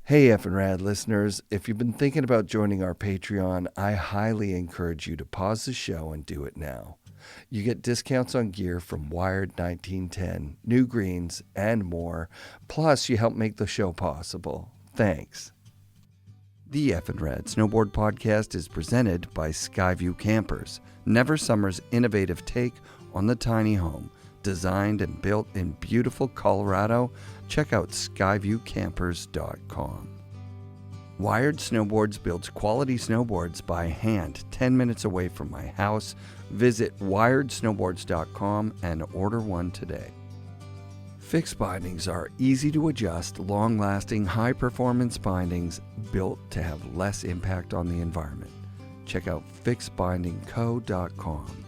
Hey, FNRad listeners, if you've been thinking about joining our Patreon, I highly encourage you to pause the show and do it now. You get discounts on gear from Wired 1910, New Greens, and more. Plus, you help make the show possible. Thanks. The FNRad Snowboard Podcast is presented by Skyview Campers, Never Summer's innovative take on the tiny home. Designed and built in beautiful Colorado, check out skyviewcampers.com. Wired Snowboards builds quality snowboards by hand 10 minutes away from my house. Visit wiredsnowboards.com and order one today. Fixed bindings are easy to adjust, long-lasting, high-performance bindings built to have less impact on the environment. Check out fixedbindingco.com.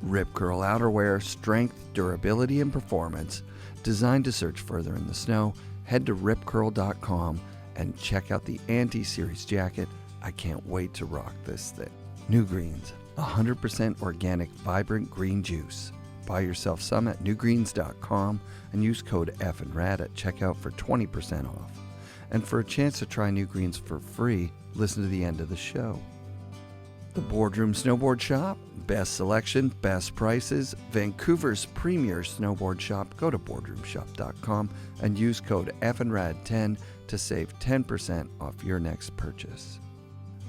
Rip Curl outerwear, strength, durability, and performance. Designed to search further in the snow, head to ripcurl.com and check out the Anti-Series jacket. I can't wait to rock this thing. New Greens, 100% organic, vibrant green juice. Buy yourself some at newgreens.com and use code FNRad at checkout for 20% off. And for a chance to try New Greens for free, listen to the end of the show. The Boardroom Snowboard Shop, best selection, best prices, Vancouver's premier snowboard shop. Go to boardroomshop.com and use code FNRAD10 to save 10% off your next purchase.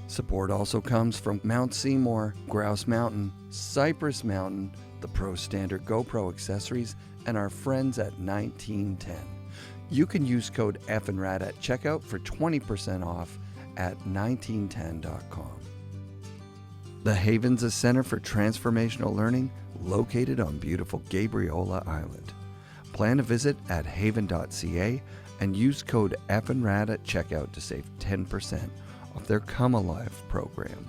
Support also comes from Mount Seymour, Grouse Mountain, Cypress Mountain, the Pro Standard GoPro accessories, and our friends at 1910. You can use code FNRAD at checkout for 20% off at 1910.com. The Haven's a center for transformational learning located on beautiful Gabriola Island. Plan a visit at haven.ca and use code FNRAD at checkout to save 10% off their Come Alive program.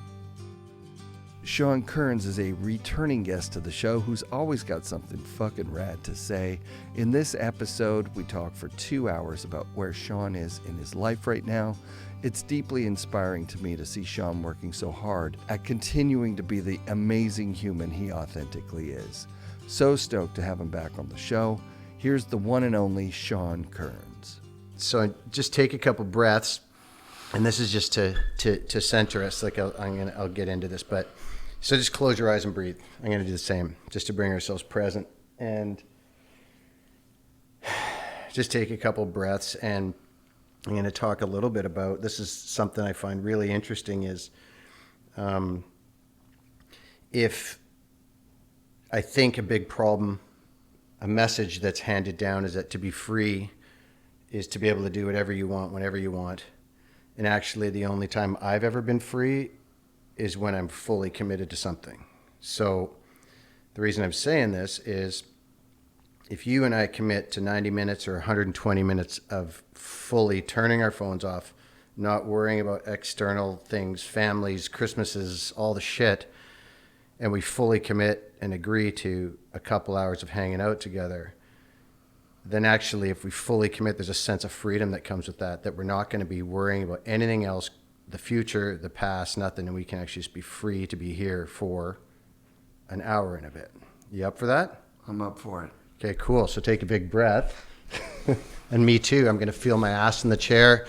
Sean Kearns is a returning guest to the show who's always got something fucking rad to say. In this episode, we talk for 2 hours about where Sean is in his life right now. It's deeply inspiring to me to see Sean working so hard at continuing to be the amazing human he authentically is. So stoked to have him back on the show. Here's the one and only Sean Kearns. So just take a couple breaths, and this is just to center us. Like I'll get into this, but so just close your eyes and breathe. I'm going to do the same, just to bring ourselves present, and just take a couple breaths. And I'm going to talk a little bit about, this is something I find really interesting, is if I think a big problem, a message that's handed down is that to be free is to be able to do whatever you want, whenever you want. And actually the only time I've ever been free is when I'm fully committed to something. So the reason I'm saying this is if you and I commit to 90 minutes or 120 minutes of fully turning our phones off, not worrying about external things, families, Christmases, all the shit, and we fully commit and agree to a couple hours of hanging out together, then actually if we fully commit, there's a sense of freedom that comes with that we're not going to be worrying about anything else, the future, the past, nothing, and we can actually just be free to be here for an hour and a bit. You up for that? I'm up for it. Okay, cool. So take a big breath. And me too. I'm going to feel my ass in the chair,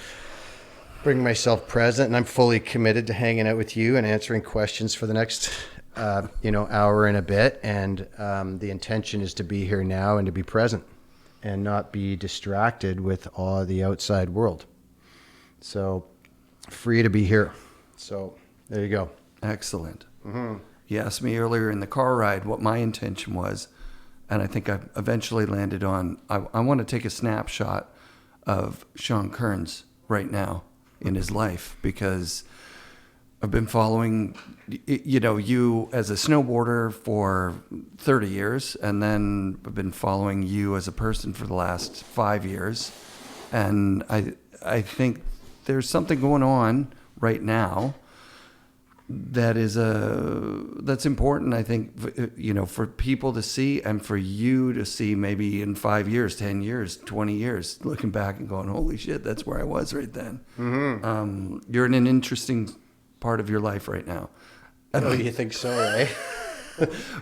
bring myself present, and I'm fully committed to hanging out with you and answering questions for the next, hour and a bit. And the intention is to be here now and to be present and not be distracted with all the outside world. So free to be here. So there you go. Excellent. Mm-hmm. You asked me earlier in the car ride what my intention was. And I think I eventually landed on, I want to take a snapshot of Sean Kearns right now in his life, because I've been following, you as a snowboarder for 30 years, and then I've been following you as a person for the last 5 years. And I think there's something going on right now that's important, I think, for people to see and for you to see maybe in 5 years, 10 years, 20 years, looking back and going, holy shit, that's where I was right then. Mm-hmm. You're in an interesting part of your life right now. Oh, you think so, eh?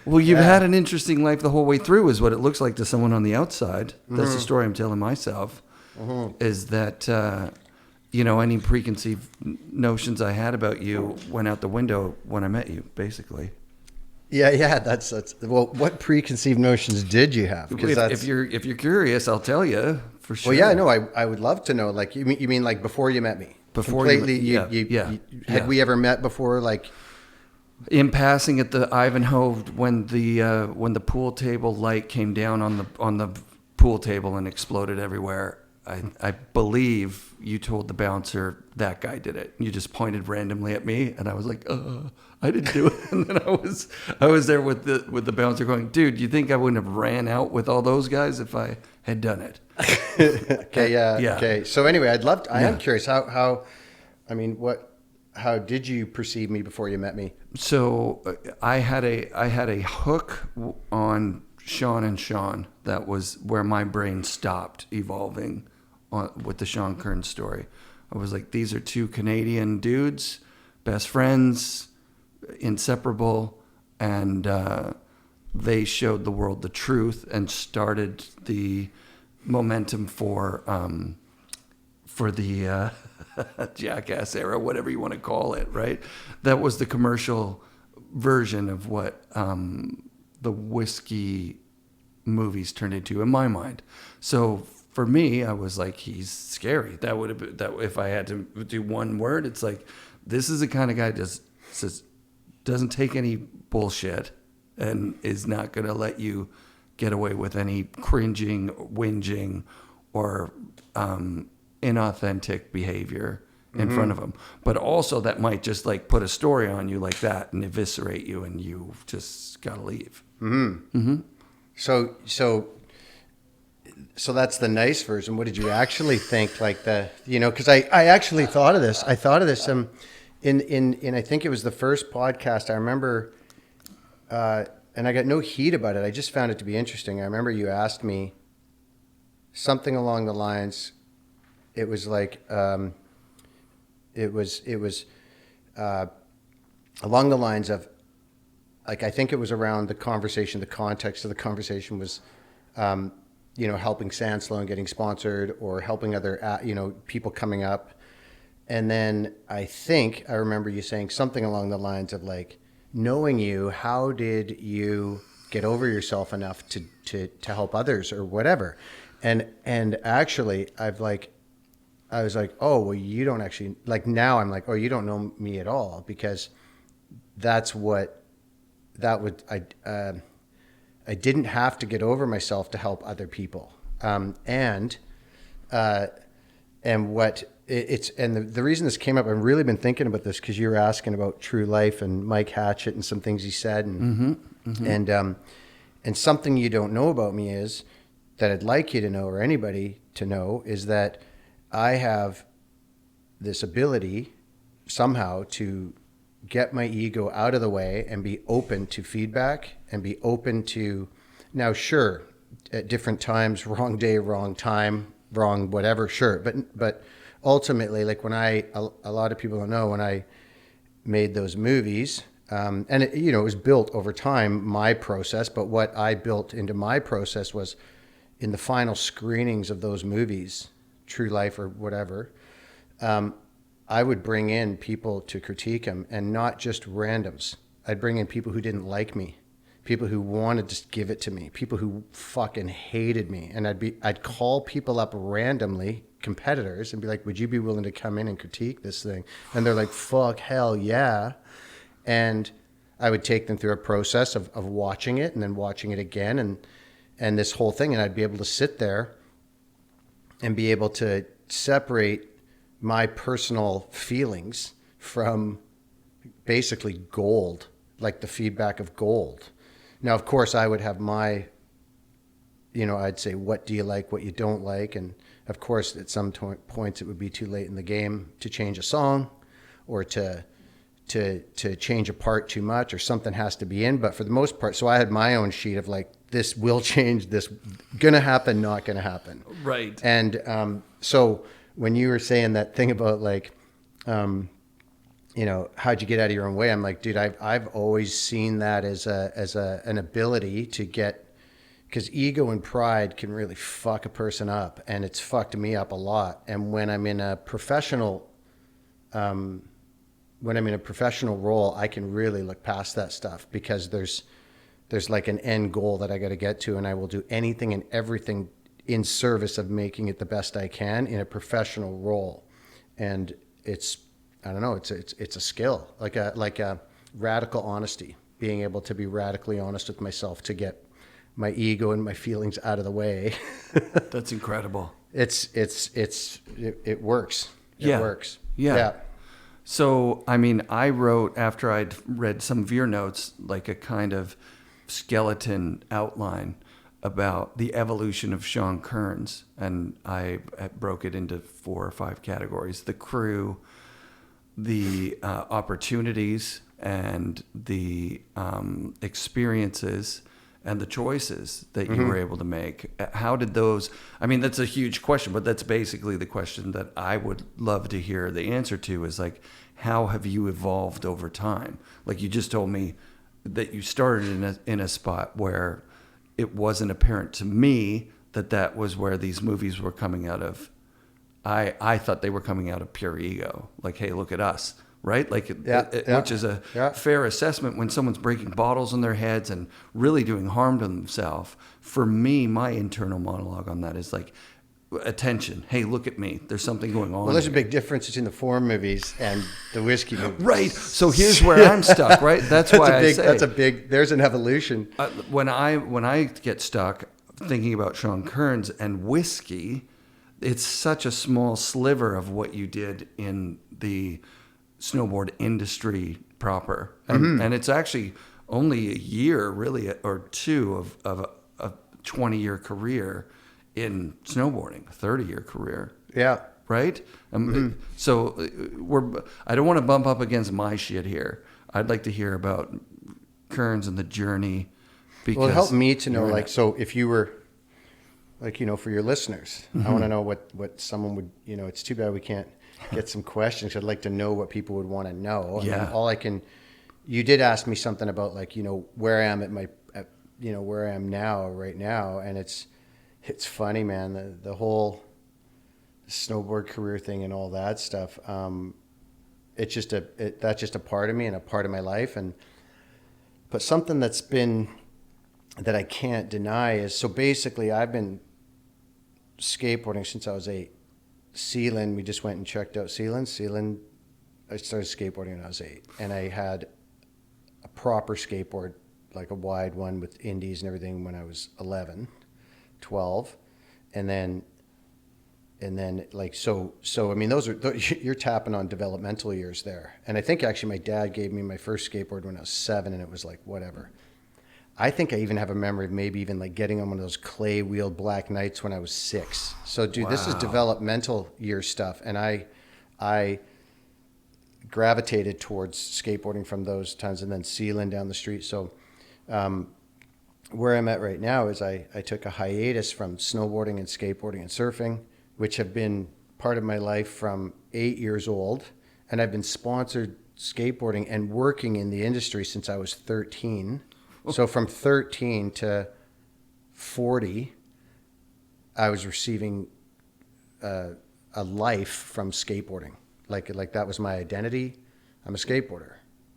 Well, you've had an interesting life the whole way through is what it looks like to someone on the outside. Mm-hmm. That's the story I'm telling myself, is that any preconceived notions I had about you went out the window when I met you, basically. Yeah. That's well. What preconceived notions did you have? If you're curious, I'll tell you for sure. Well, yeah, no, I would love to know. Like, you mean like before you met me? Before Had we ever met before? Like, in passing at the Ivanhoe when the pool table light came down on the pool table and exploded everywhere. I believe you told the bouncer that guy did it. You just pointed randomly at me, and I was like, I didn't do it. And then I was there with the bouncer going, dude, you think I wouldn't have ran out with all those guys if I had done it? Okay, yeah. Okay. So anyway, I am curious how did you perceive me before you met me? So I had a hook on Sean and Sean. That was where my brain stopped evolving with the Sean Kearns story. I was like, these are two Canadian dudes, best friends, inseparable, and they showed the world the truth and started the momentum for the Jackass era, whatever you want to call it, right? That was the commercial version of what the whiskey movies turned into in my mind. So for me, I was like, he's scary. That would have been that if I had to do one word, it's like, this is the kind of guy just doesn't take any bullshit and is not going to let you get away with any cringing, whinging, or inauthentic behavior in front of him. But also that might just like put a story on you like that and eviscerate you, and you just got to leave. So that's the nice version. What did you actually think? Like because I actually thought of this. I thought of this in I think it was the first podcast. I remember, and I got no heat about it. I just found it to be interesting. I remember you asked me something along the lines. It was like it was along the lines of, like, I think it was around the conversation. The context of the conversation was, helping Sandslow and getting sponsored, or helping other, people coming up. And then I think I remember you saying something along the lines of, like, knowing you, how did you get over yourself enough to help others or whatever? And actually, I was like, oh, well, you don't actually, like, now I'm like, oh, you don't know me at all, because I didn't have to get over myself to help other people. And the reason this came up, I've really been thinking about this because you were asking about True Life and Mike Hatchett and some things he said. And something you don't know about me is that I'd like you to know, or anybody to know, is that I have this ability somehow to get my ego out of the way and be open to feedback and be open to, now, sure, at different times, wrong day, wrong time, wrong whatever, sure. But ultimately, like, when a lot of people don't know, when I made those movies, and it was built over time, my process, but what I built into my process was, in the final screenings of those movies, True Life or whatever, I would bring in people to critique them, and not just randoms. I'd bring in people who didn't like me, people who wanted to give it to me, people who fucking hated me. And I'd call people up randomly, competitors, and be like, would you be willing to come in and critique this thing? And they're like, fuck, hell yeah. And I would take them through a process of watching it and then watching it again and this whole thing. And I'd be able to sit there and be able to separate my personal feelings from basically gold, like the feedback of gold. Now, of course, I would have my, I'd say, what do you like, what you don't like? And of course, at some points it would be too late in the game to change a song, or to change a part too much, or something has to be in. But for the most part, so I had my own sheet of, like, this will change, this gonna happen, not gonna happen. Right. And so when you were saying that thing about, like, how'd you get out of your own way? I'm like, dude, I've always seen that as an ability to get because ego and pride can really fuck a person up, and it's fucked me up a lot. And when I'm in a professional role, I can really look past that stuff, because there's like an end goal that I got to get to, and I will do anything and everything in service of making it the best I can in a professional role. And it's, I don't know, it's a skill, like a radical honesty, being able to be radically honest with myself to get my ego and my feelings out of the way. That's incredible. It works. It works. Yeah. So, I mean, I wrote, after I'd read some of your notes, like a kind of skeleton outline about the evolution of Sean Kearns. And I broke it into 4 or 5 categories: the crew, the opportunities, and the experiences, and the choices that you were able to make. How did those, I mean, that's a huge question, but that's basically the question that I would love to hear the answer to, is like, how have you evolved over time? Like, you just told me that you started in a spot where it wasn't apparent to me that was where these movies were coming out of. I thought they were coming out of pure ego. Like, hey, look at us. Right? Like, which is a fair assessment when someone's breaking bottles on their heads and really doing harm to themselves. For me, my internal monologue on that is like, attention. Hey, look at me. There's something going on. Well, there's a big difference between the foreign movies and the whiskey movies. Right. So here's where I'm stuck, right? That's why I say. There's an evolution. When I get stuck thinking about Sean Kearns and whiskey, it's such a small sliver of what you did in the snowboard industry proper, and it's actually only a year, really, or 2 of a 20-year career in snowboarding, a 30-year career. Yeah. Right. So I don't want to bump up against my shit here. I'd like to hear about Kearns and the journey. Because well, it helped me to know, like, so if you were, like, you know, for your listeners, I want to know what someone would, you know, it's too bad we can't get some questions. I'd like to know what people would want to know. And you did ask me something about, like, you know, where I am where I am now, right now. And it's funny, man, the whole snowboard career thing and all that stuff. That's just a part of me and a part of my life. But something that I can't deny is, so basically I've been skateboarding since I was 8. Sealand, we just went and checked out Sealand. I started skateboarding when I was 8, and I had a proper skateboard, like a wide one with indies and everything, when I was 11, 12, and then like so I mean, you're tapping on developmental years there. And I think actually my dad gave me my first skateboard when I was 7, and it was like whatever. I think I even have a memory of maybe even like getting on one of those clay wheeled Black Knights when I was 6. So, dude, This is developmental year stuff. And I gravitated towards skateboarding from those times, and then Sealand down the street. So where I'm at right now is I took a hiatus from snowboarding and skateboarding and surfing, which have been part of my life from 8 years old. And I've been sponsored skateboarding and working in the industry since I was 13. So from 13 to 40, I was receiving a life from skateboarding. Like that was my identity. I'm a skateboarder,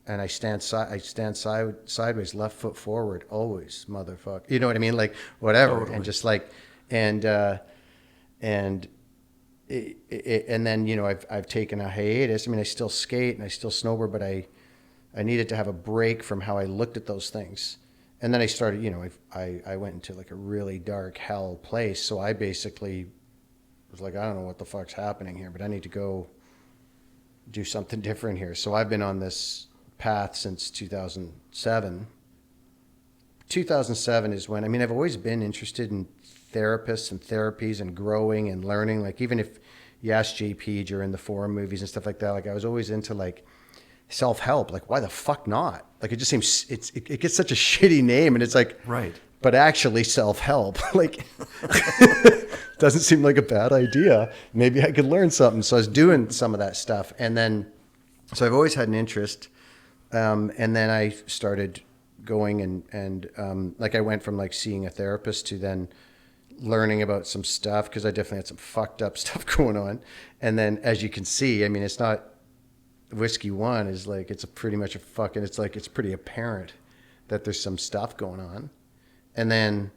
and I stand sideways, left foot forward, always, motherfucker. You know what I mean? Like whatever, totally. And just like, and then, you know, I've taken a hiatus. I mean, I still skate and I still snowboard, but I needed to have a break from how I looked at those things. And then I started, you know, I went into like a really dark hell place. So I basically was like, I don't know what the fuck's happening here, but I need to go do something different here. So I've been on this path since 2007. 2007 is when, I mean, I've always been interested in therapists and therapies and growing and learning. Like, even if you ask JP during the forum movies and stuff like that, like I was always into like self-help. Like, why the fuck not? Like, it just seems it gets such a shitty name, and it's like, right. But actually self-help, like, doesn't seem like a bad idea. Maybe I could learn something. So I was doing some of that stuff. And then, so I've always had an interest. And then I started going and like I went from like seeing a therapist to then learning about some stuff, because I definitely had some fucked up stuff going on. And then, as you can see, I mean, it's not whiskey one is like, it's pretty much it's like, it's pretty apparent that there's some stuff going on. And then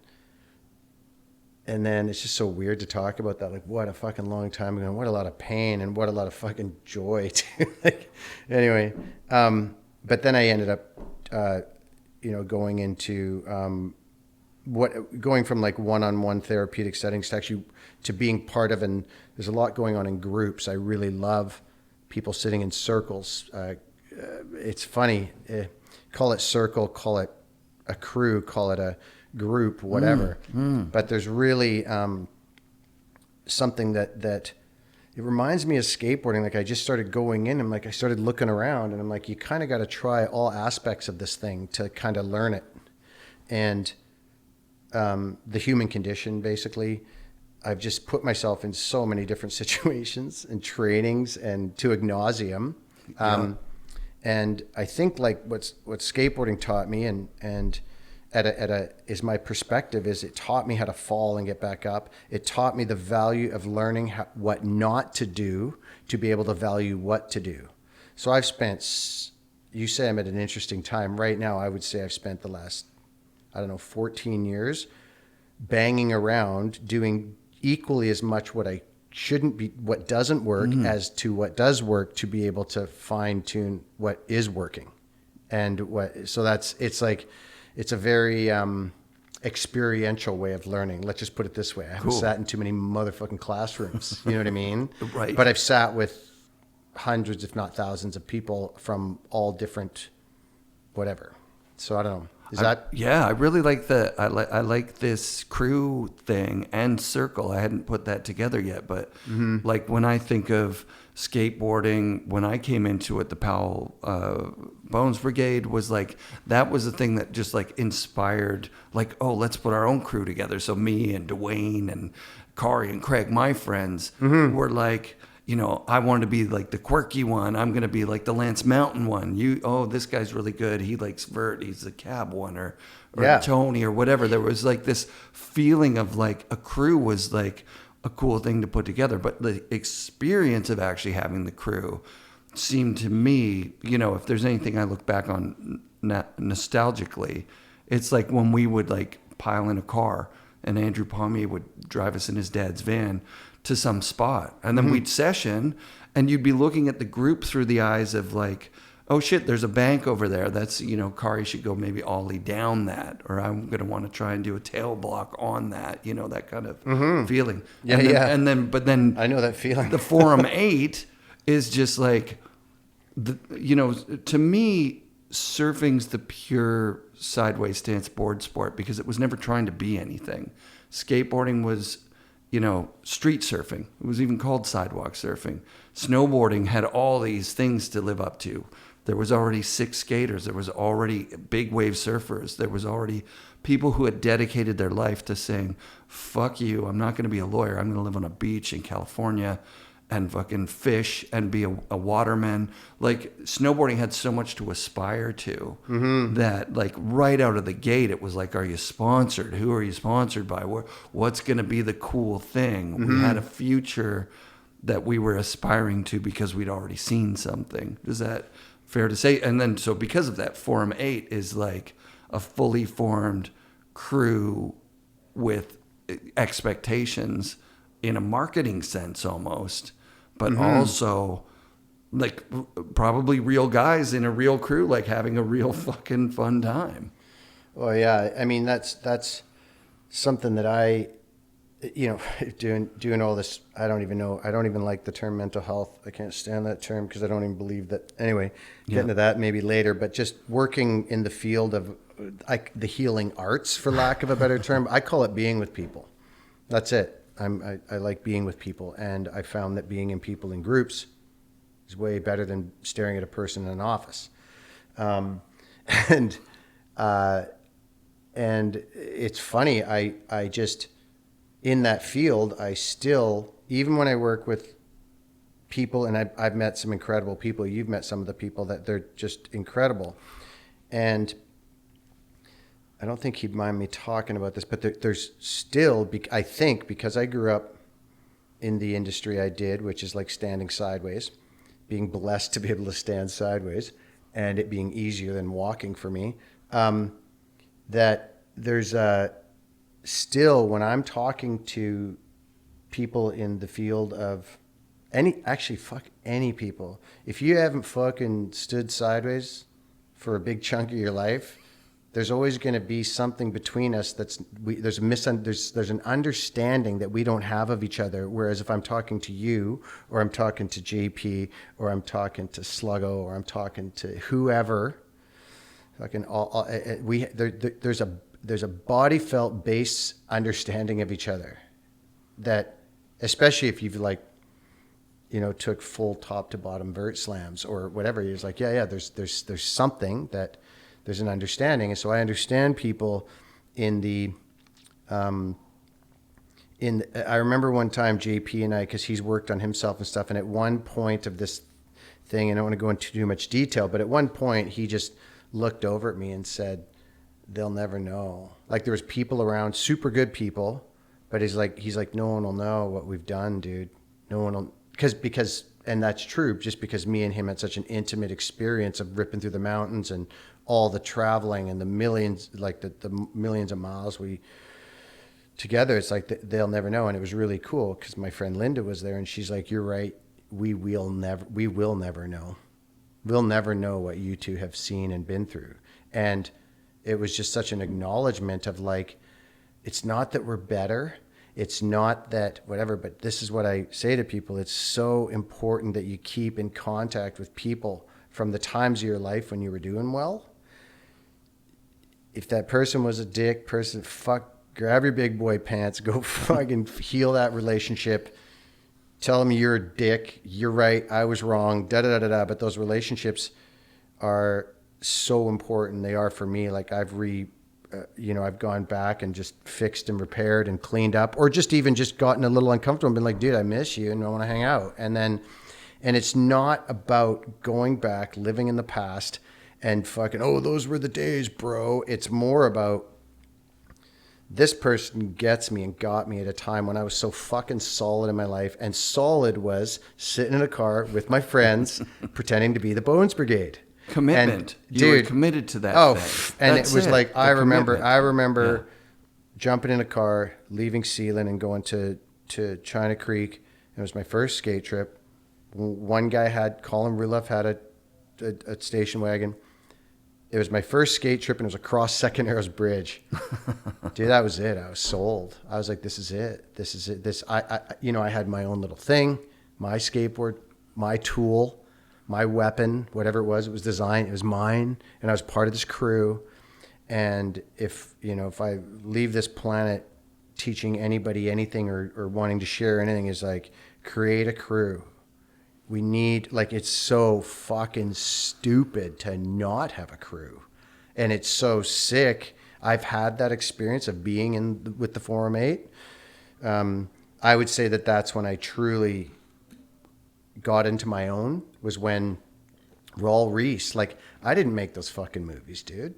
it's just so weird to talk about that. Like, what a fucking long time ago, and what a lot of pain and what a lot of fucking joy too. Like, anyway, but then I ended up, going into, going from like one-on-one therapeutic settings to actually to being part of, and there's a lot going on in groups. I really love people sitting in circles. It's funny, call it circle, call it a crew, call it a group, whatever. But there's really something that it reminds me of skateboarding. Like, I just started going in and like I started looking around and I'm like, you kind of got to try all aspects of this thing to kind of learn it. And the human condition, basically, I've just put myself in so many different situations and trainings and to ad nauseum. And I think like what skateboarding taught me and is my perspective is it taught me how to fall and get back up. It taught me the value of learning what not to do to be able to value what to do. So I've spent, you say I'm at an interesting time right now. I would say I've spent the last, 14 years banging around doing equally as much what I shouldn't be, what doesn't work as to what does work, to be able to fine tune what is working. And it's a very experiential way of learning. Let's just put it this way. I haven't sat in too many motherfucking classrooms. You know what I mean? Right. But I've sat with hundreds, if not thousands of people from all different whatever. So I don't know. I really like I like this crew thing and circle. I hadn't put that together yet, but like when I think of skateboarding, when I came into it, the Powell Bones Brigade was like, that was the thing that just like inspired, like, oh, let's put our own crew together. So me and Dwayne and Kari and Craig, my friends, were like, I wanted to be like the quirky one. I'm going to be like the Lance Mountain one. This guy's really good. He likes vert. He's the cab one or Tony or whatever. There was like this feeling of like a crew was like a cool thing to put together. But the experience of actually having the crew seemed to me, if there's anything I look back on nostalgically, it's like when we would like pile in a car and Andrew Pommier would drive us in his dad's van to some spot, and then we'd session, and you'd be looking at the group through the eyes of like, oh shit, there's a bank over there. That's, Kari should go maybe ollie down that, or I'm going to want to try and do a tail block on that, that kind of feeling. But then I know that feeling. The Forum 8 is just like, to me, surfing's the pure sideways stance board sport because it was never trying to be anything. Skateboarding was, street surfing. It was even called sidewalk surfing. Snowboarding had all these things to live up to. There was already 6 skaters. There was already big wave surfers. There was already people who had dedicated their life to saying, fuck you, I'm not going to be a lawyer. I'm going to live on a beach in California and fucking fish and be a waterman. Like, snowboarding had so much to aspire to that, like, right out of the gate, it was like, are you sponsored? Who are you sponsored by? What's going to be the cool thing? We had a future that we were aspiring to because we'd already seen something. Is that fair to say? And then, so because of that, Forum 8 is like a fully formed crew with expectations in a marketing sense almost, but also like probably real guys in a real crew, like having a real fucking fun time. Well, yeah. I mean, that's something that I, doing all this. I don't even know. I don't even like the term mental health. I can't stand that term because I don't even believe that. Anyway, get into that maybe later, but just working in the field of the healing arts, for lack of a better term, I call it being with people. That's it. I like being with people, and I found that being in people in groups is way better than staring at a person in an office. And it's funny, I just, in that field, I still, even when I work with people, and I've met some incredible people, you've met some of the people that they're just incredible. And I don't think he'd mind me talking about this, but there's still, I think, because I grew up in the industry I did, which is like standing sideways, being blessed to be able to stand sideways, and it being easier than walking for me, that there's still, when I'm talking to people in the field of any people, if you haven't fucking stood sideways for a big chunk of your life, there's always going to be something between us there's an understanding that we don't have of each other. Whereas if I'm talking to you, or I'm talking to JP, or I'm talking to Sluggo, or I'm talking to whoever, there's a body felt base understanding of each other, that especially if you've like, you know, took full top to bottom vert slams or whatever, it's like, there's something that there's an understanding. And so I understand people I remember one time JP and I, cause he's worked on himself and stuff. And at one point of this thing, and I don't want to go into too much detail, but at one point he just looked over at me and said, they'll never know. Like there was people around, super good people, but he's like, no one will know what we've done, dude. No one will, because, and that's true, just because me and him had such an intimate experience of ripping through the mountains and all the traveling and the millions, like the millions of miles we together. It's like they'll never know. And it was really cool because my friend Linda was there, and she's like, you're right. We will never know. We'll never know what you two have seen and been through. And it was just such an acknowledgement of like, it's not that we're better. It's not that whatever, but this is what I say to people. It's so important that you keep in contact with people from the times of your life when you were doing well. If that person was a dick person, grab your big boy pants, go fucking heal that relationship. Tell them you're a dick. You're right. I was wrong. But those relationships are so important. They are for me. Like I've gone back and just fixed and repaired and cleaned up, or just even just gotten a little uncomfortable and been like, dude, I miss you and I want to hang out. And it's not about going back, living in the past and fucking, oh, those were the days, bro. It's more about this person gets me and got me at a time when I was so fucking solid in my life. And solid was sitting in a car with my friends pretending to be the Bones Brigade. Commitment. And, you were committed to that thing. And That's it was like, I remember Yeah. jumping in a car, leaving Sealand and going to China Creek. It was my first skate trip. One guy Colin Ruloff had a station wagon. It was my first skate trip, and it was across Second Arrows Bridge. Dude, that was it. I was sold. I was like, this is it. I had my own little thing, my skateboard, my tool, my weapon, whatever it was designed, it was mine, and I was part of this crew. And if I leave this planet teaching anybody anything or wanting to share anything, is like, create a crew. We need, like, it's so fucking stupid to not have a crew. And it's so sick. I've had that experience of being with the Forum 8. I would say that's when I truly got into my own, was when Raul Reese, like, I didn't make those fucking movies, dude.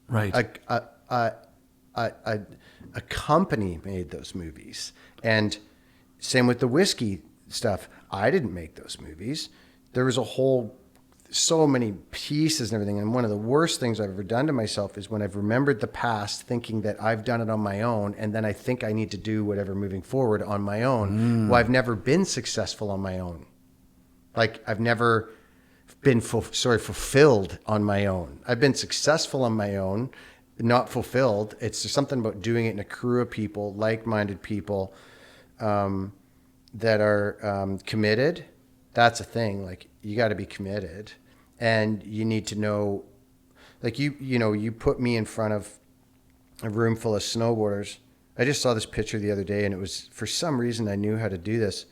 Right. A company made those movies. And same with the whiskey stuff. I didn't make those movies. There was so many pieces and everything. And one of the worst things I've ever done to myself is when I've remembered the past, thinking that I've done it on my own, and then I think I need to do whatever moving forward on my own. Well, I've never been successful on my own. Like, I've never been fulfilled on my own. I've been successful on my own, not fulfilled. It's just something about doing it in a crew of people, like-minded people, that are committed. That's a thing. Like, you got to be committed, and you need to know, like, you put me in front of a room full of snowboarders. I just saw this picture the other day, and it was, for some reason, I knew how to do this.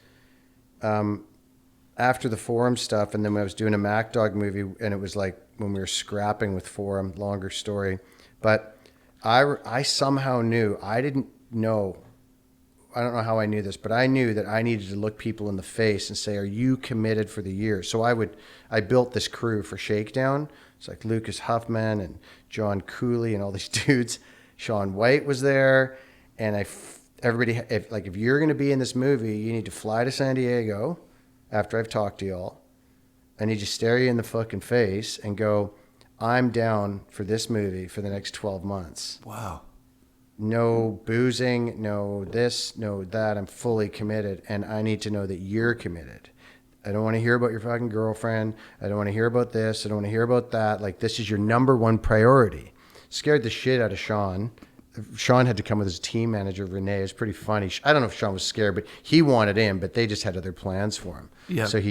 After the Forum stuff, and then when I was doing a Mac Dog movie, and it was like when we were scrapping with Forum, longer story, but I somehow knew, I don't know how I knew this, but I knew that I needed to look people in the face and say, are you committed for the year? So I built this crew for Shakedown It's like Lucas Huffman and John Cooley and all these dudes. Sean White was there, and everybody, if you're going to be in this movie, you need to fly to San Diego after I've talked to y'all. I need to stare you in the fucking face and go, I'm down for this movie for the next 12 months. Wow. No boozing, no this, no that. I'm fully committed, and I need to know that you're committed. I don't want to hear about your fucking girlfriend. I don't want to hear about this. I don't want to hear about that. Like, this is your number one priority. Scared the shit out of Sean. Sean had to come with his team manager, Renee. It was pretty funny. I don't know if Sean was scared, but he wanted in, but they just had other plans for him. Yeah. So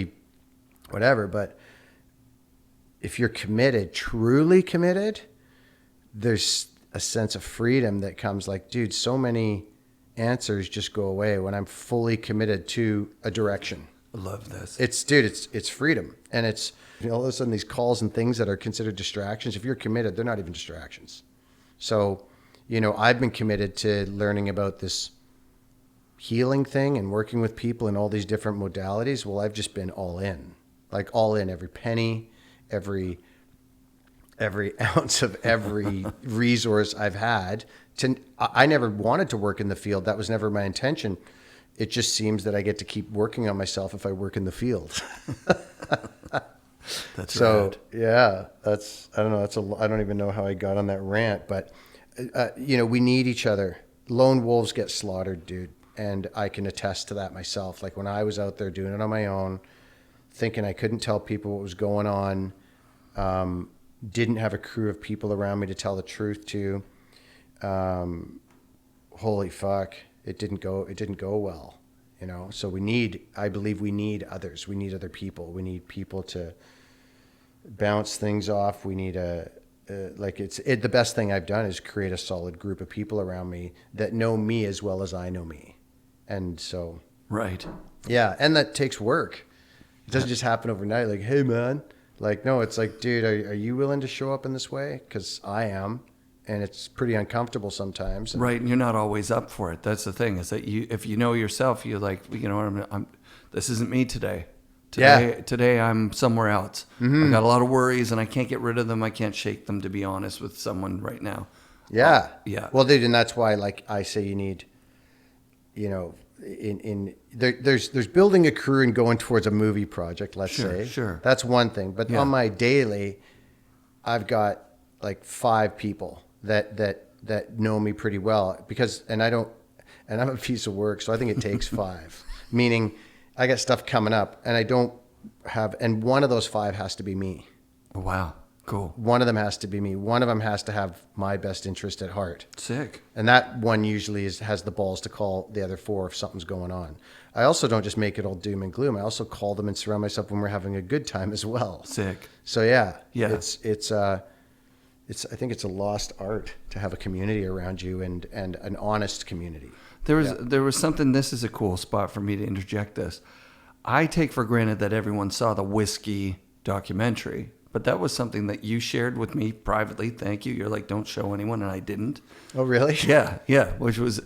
whatever. But if you're committed, truly committed, there's a sense of freedom that comes like, dude, so many answers just go away when I'm fully committed to a direction. I love this. It's freedom. And it's, all of a sudden these calls and things that are considered distractions, if you're committed, they're not even distractions. So, I've been committed to learning about this healing thing and working with people in all these different modalities. Well, I've just been all in, every penny, every ounce of every resource I've had. I never wanted to work in the field. That was never my intention. It just seems that I get to keep working on myself if I work in the field. That's so rad. Yeah, I don't know. I don't even know how I got on that rant, but we need each other. Lone wolves get slaughtered, dude. And I can attest to that myself. Like when I was out there doing it on my own, thinking I couldn't tell people what was going on, didn't have a crew of people around me to tell the truth to. Holy fuck. It didn't go well, So I believe we need others. We need other people. We need people to bounce things off. We need the best thing I've done is create a solid group of people around me that know me as well as I know me. And so, right. Yeah. And that takes work. It doesn't just happen overnight. Like, hey man, no, it's like, dude, are you willing to show up in this way? 'Cause I am. And it's pretty uncomfortable sometimes. Right, and you're not always up for it. That's the thing, is that if you know yourself, you're like, this isn't me today. Today I'm somewhere else. Mm-hmm. I've got a lot of worries, and I can't get rid of them. I can't shake them, to be honest with someone right now. Yeah. Yeah. Well, dude, and that's why, I say you need, there's building a crew and going towards a movie project, let's say. Sure. That's one thing. But on my daily, I've got 5 people that know me pretty well and I'm a piece of work. So I think it takes 5, meaning I got stuff coming up and one of those 5 has to be me. Oh, wow. Cool. One of them has to be me. One of them has to have my best interest at heart. Sick. And that one usually has the balls to call the other 4 if something's going on. I also don't just make it all doom and gloom. I also call them and surround myself when we're having a good time as well. Sick. So yeah. Yeah. I think it's a lost art to have a community around you and an honest community. There was something, this is a cool spot for me to interject this. I take for granted that everyone saw the whiskey documentary, but that was something that you shared with me privately. Thank you. You're like, don't show anyone, and I didn't. Oh, really? Yeah. Which was,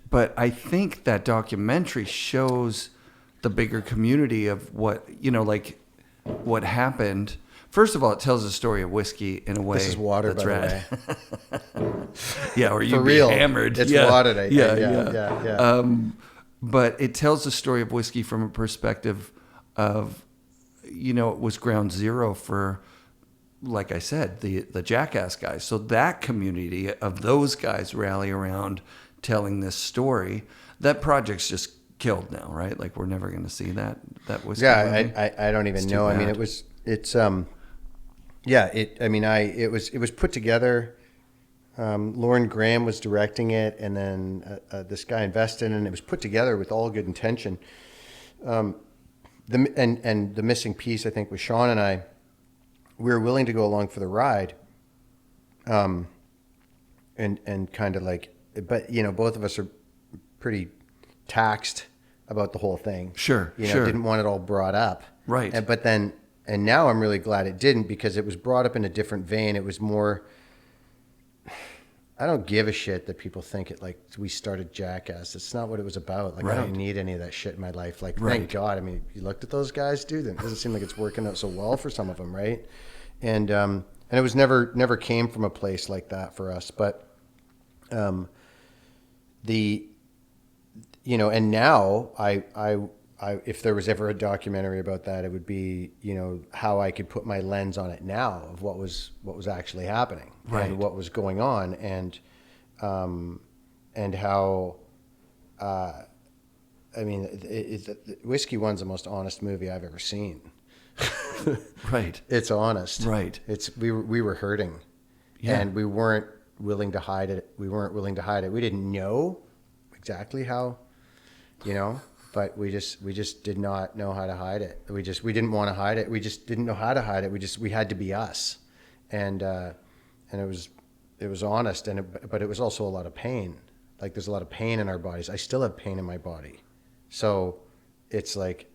but I think that documentary shows the bigger community of what happened. First of all, it tells the story of whiskey in a way. This is water, that's by rad. the way. Yeah, or you'd For real. be hammered. It's water. Yeah. But it tells the story of whiskey from a perspective of, it was ground zero for, like I said, the Jackass guys. So that community of those guys rally around telling this story. That project's just killed now, right? Like, we're never going to see that whiskey. Yeah, I don't even know. I mean, it was put together. Lauren Graham was directing it, and then this guy invested, and it was put together with all good intention. The missing piece, I think, was Sean and I. We were willing to go along for the ride, and kind of but both of us are pretty taxed about the whole thing. Sure. Didn't want it all brought up. Right. And now I'm really glad it didn't, because it was brought up in a different vein. It was more, I don't give a shit that people think it like we started Jackass. It's not what it was about. Like, I don't need any of that shit in my life. Like, thank God. I mean, you looked at those guys, dude. It doesn't seem like it's working out so well for some of them, right? And it was never came from a place like that for us. But and now I if there was ever a documentary about that, it would be, how I could put my lens on it now of what was actually happening and what was going on, and how, Whiskey One's the most honest movie I've ever seen. Right. It's honest. Right. We were hurting, and we weren't willing to hide it. We didn't know exactly how, but we just did not know how to hide it. We didn't want to hide it. We just didn't know how to hide it. We had to be us. And it was honest, but it was also a lot of pain. Like, there's a lot of pain in our bodies. I still have pain in my body. So it's like,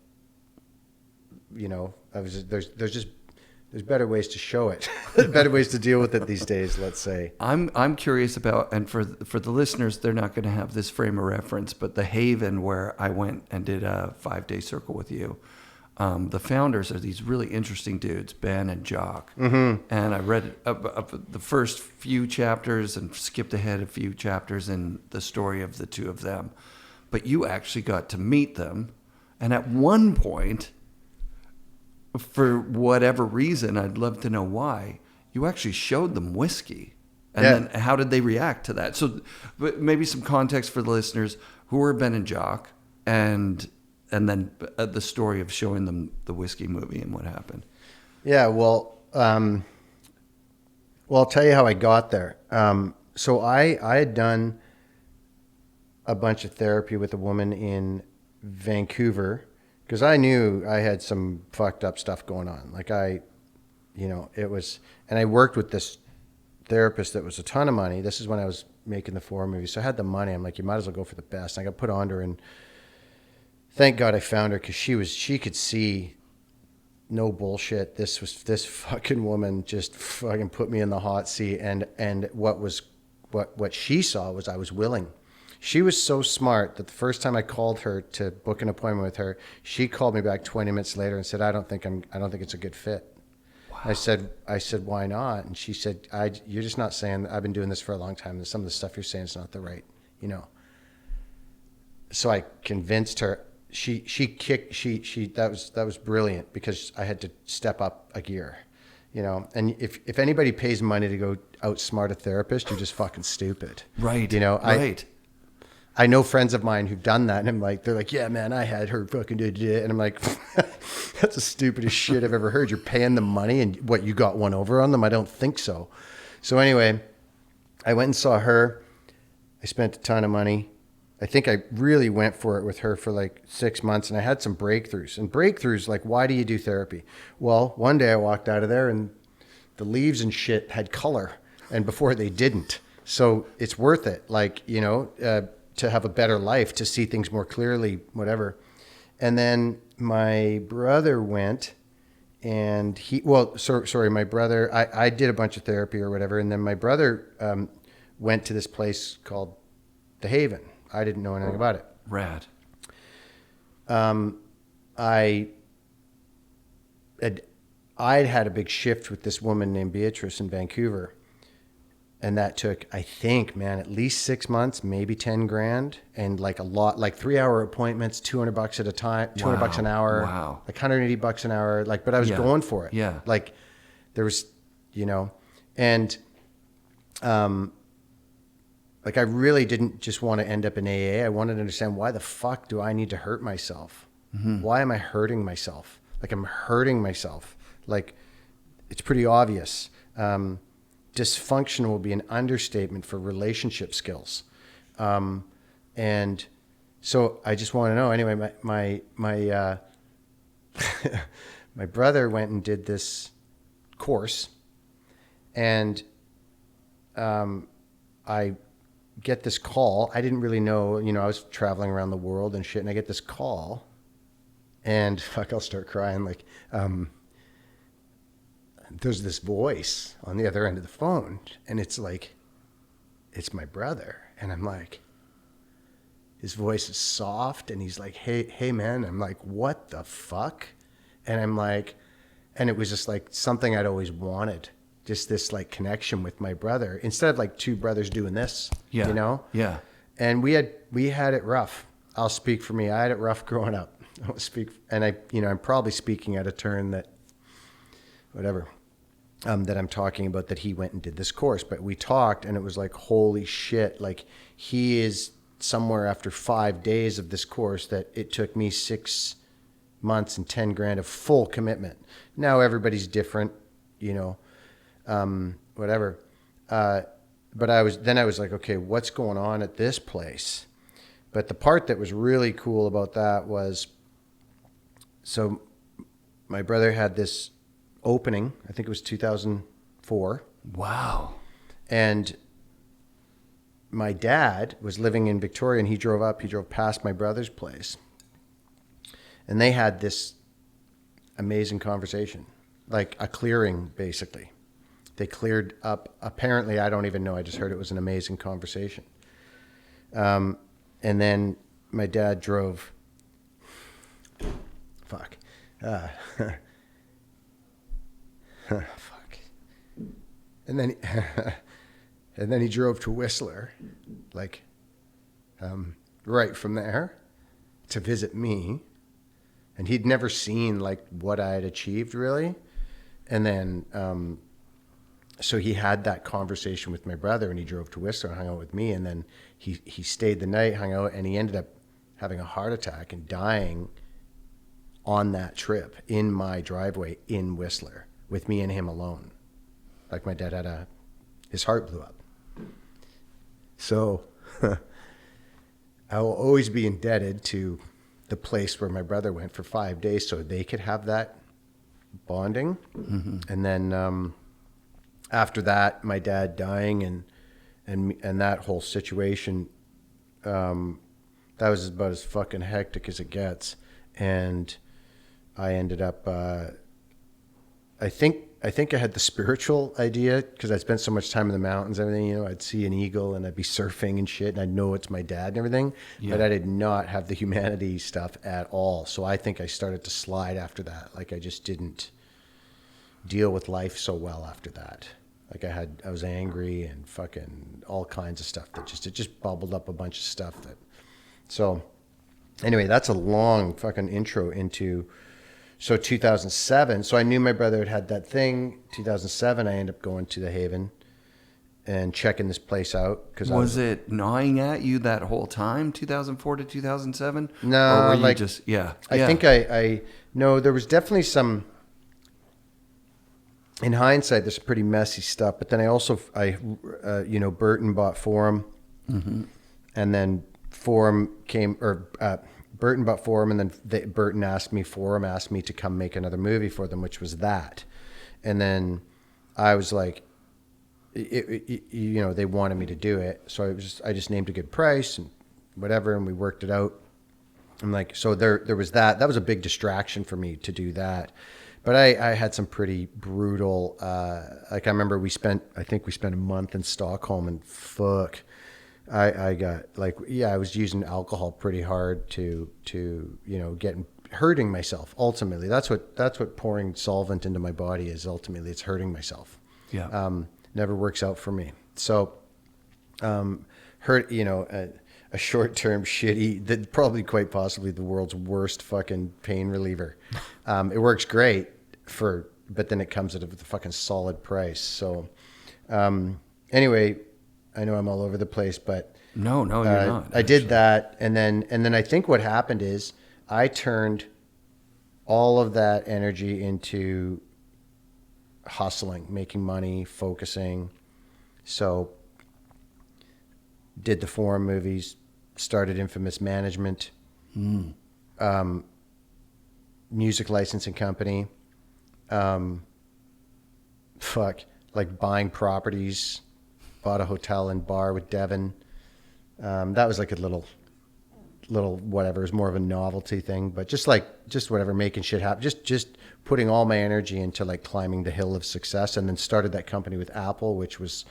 there's better ways to show it, better ways to deal with it these days, let's say. I'm curious about, and for the listeners, they're not going to have this frame of reference, but the Haven, where I went and did a 5-day circle with you, the founders are these really interesting dudes, Ben and Jock. Mm-hmm. And I read the first few chapters and skipped ahead a few chapters in the story of the two of them. But you actually got to meet them. And at one point, for whatever reason, I'd love to know why, you actually showed them whiskey. And then how did they react to that? So but maybe some context for the listeners. Who are Ben and Jock? And then the story of showing them the whiskey movie and what happened. Yeah, well, I'll tell you how I got there. So I had done a bunch of therapy with a woman in Vancouver, because I knew I had some fucked up stuff going on. Like, and I worked with this therapist that was a ton of money. This is when I was making the 4 movies. So I had the money. I'm like, you might as well go for the best. And I got put on her, and thank God I found her, because she could see no bullshit. This fucking woman just fucking put me in the hot seat. And what she saw was I was willing. She was so smart that the first time I called her to book an appointment with her, she called me back 20 minutes later and said, I don't think it's a good fit. Wow. I said, why not? And she said, you're just not saying, I've been doing this for a long time, and some of the stuff you're saying is not the right, So I convinced her. That was brilliant, because I had to step up a gear, and if anybody pays money to go outsmart a therapist, you're just fucking stupid. Right. Right. I know friends of mine who've done that, and I'm like, they're like, yeah, man, I had her fucking do it. And I'm like, that's the stupidest shit I've ever heard. You're paying them money, and what, you got one over on them? I don't think so. So anyway, I went and saw her. I spent a ton of money. I think I really went for it with her for like 6 months, and I had some breakthroughs. And breakthroughs, like, why do you do therapy? Well, one day I walked out of there, and the leaves and shit had color, and before they didn't. So it's worth it. Like, to have a better life, to see things more clearly, whatever. And then my brother went, and my brother, I did a bunch of therapy or whatever. And then my brother went to this place called The Haven. I didn't know anything about it. Rad. I'd had a big shift with this woman named Beatrice in Vancouver. And that took, I think, man, at least 6 months, maybe 10 grand, and like a lot, like 3-hour appointments, $200 at a time, $200 an hour, wow, like $180 an hour. Like, but I was going for it. Yeah. Like, there was, and, like, I really didn't just want to end up in AA. I wanted to understand, why the fuck do I need to hurt myself? Mm-hmm. Why am I hurting myself? Like, I'm hurting myself. Like, it's pretty obvious. Dysfunction will be an understatement for relationship skills. And so I just want to know, anyway, my my brother went and did this course, and I get this call. I didn't really know, I was traveling around the world and shit, and I get this call, and fuck, I'll start crying. Like, there's this voice on the other end of the phone, and it's like, it's my brother. And I'm like, his voice is soft, and he's like, hey, man. I'm like, what the fuck? And I'm like, and it was just like something I'd always wanted, just this like connection with my brother, instead of like two brothers doing this, Yeah. you know? Yeah. And we had it rough. I'll speak for me. I had it rough growing up. I don't speak, and I'm probably speaking at a turn that, whatever, that I'm talking about, that he went and did this course, but we talked, and it was like, holy shit. Like, he is somewhere after 5 days of this course that it took me 6 months and 10 grand of full commitment. Now everybody's different, you know, whatever. But I was like, okay, what's going on at this place? But the part that was really cool about that was, so my brother had this opening, I think it was 2004. Wow. And my dad was living in Victoria, and he drove past my brother's place. And they had this amazing conversation, like a clearing, basically. They cleared up. Apparently, I don't even know. I just heard it was an amazing conversation. And then my dad drove. Fuck. Fuck. And then, and then he drove to Whistler, like, right from there, to visit me. And he'd never seen like what I had achieved, really. And then, so he had that conversation with my brother, and he drove to Whistler and hung out with me. And then he stayed the night, hung out, and he ended up having a heart attack and dying on that trip in my driveway in Whistler with me and him alone. Like, my dad had his heart blew up. So I will always be indebted to the place where my brother went for 5 days so they could have that bonding. Mm-hmm. And then, after that, my dad dying and that whole situation, that was about as fucking hectic as it gets. And I ended up, I think I had the spiritual idea, because I'd spent so much time in the mountains and everything, you know, I'd see an eagle and I'd be surfing and shit, and I'd know it's my dad and everything, but I did not have the humanity stuff at all. So I think I started to slide after that. Like, I just didn't deal with life so well after that. Like, I was angry and fucking all kinds of stuff that it just bubbled up a bunch of stuff that, so anyway, that's a long fucking intro into, so 2007. So I knew my brother had that thing. 2007, I ended up going to the Haven and checking this place out. Was it gnawing at you that whole time, 2004 to 2007? No, or were you like, just, I think I no, there was definitely some, in hindsight, there's some pretty messy stuff. But then you know, Burton bought Forum, mm-hmm. and then Forum came, or Burton bought Forum, and then Burton Forum asked me to come make another movie for them, which was that. And then I was like, you know, they wanted me to do it, so I just named a good price and whatever, and we worked it out. I'm like, so there was that. That was a big distraction for me to do that. But I had some pretty brutal, like, I remember I think we spent a month in Stockholm, and fuck, I got like, I was using alcohol pretty hard to, you know, hurting myself. Ultimately, that's what pouring solvent into my body is. Ultimately, it's hurting myself. Yeah. Never works out for me. So, you know, a short-term shitty, that probably quite possibly the world's worst fucking pain reliever. It works great but then it comes at a fucking solid price. So, anyway, I know I'm all over the place, but no, you're not. I did that. And then I think what happened is I turned all of that energy into hustling, making money, focusing. So did the Forum movies, started Infamous Management, music licensing company, like buying properties, bought a hotel and bar with Devin. That was like a little whatever. It was more of a novelty thing, but just whatever, making shit happen. Just putting all my energy into like climbing the hill of success, and then started that company with Apple, which was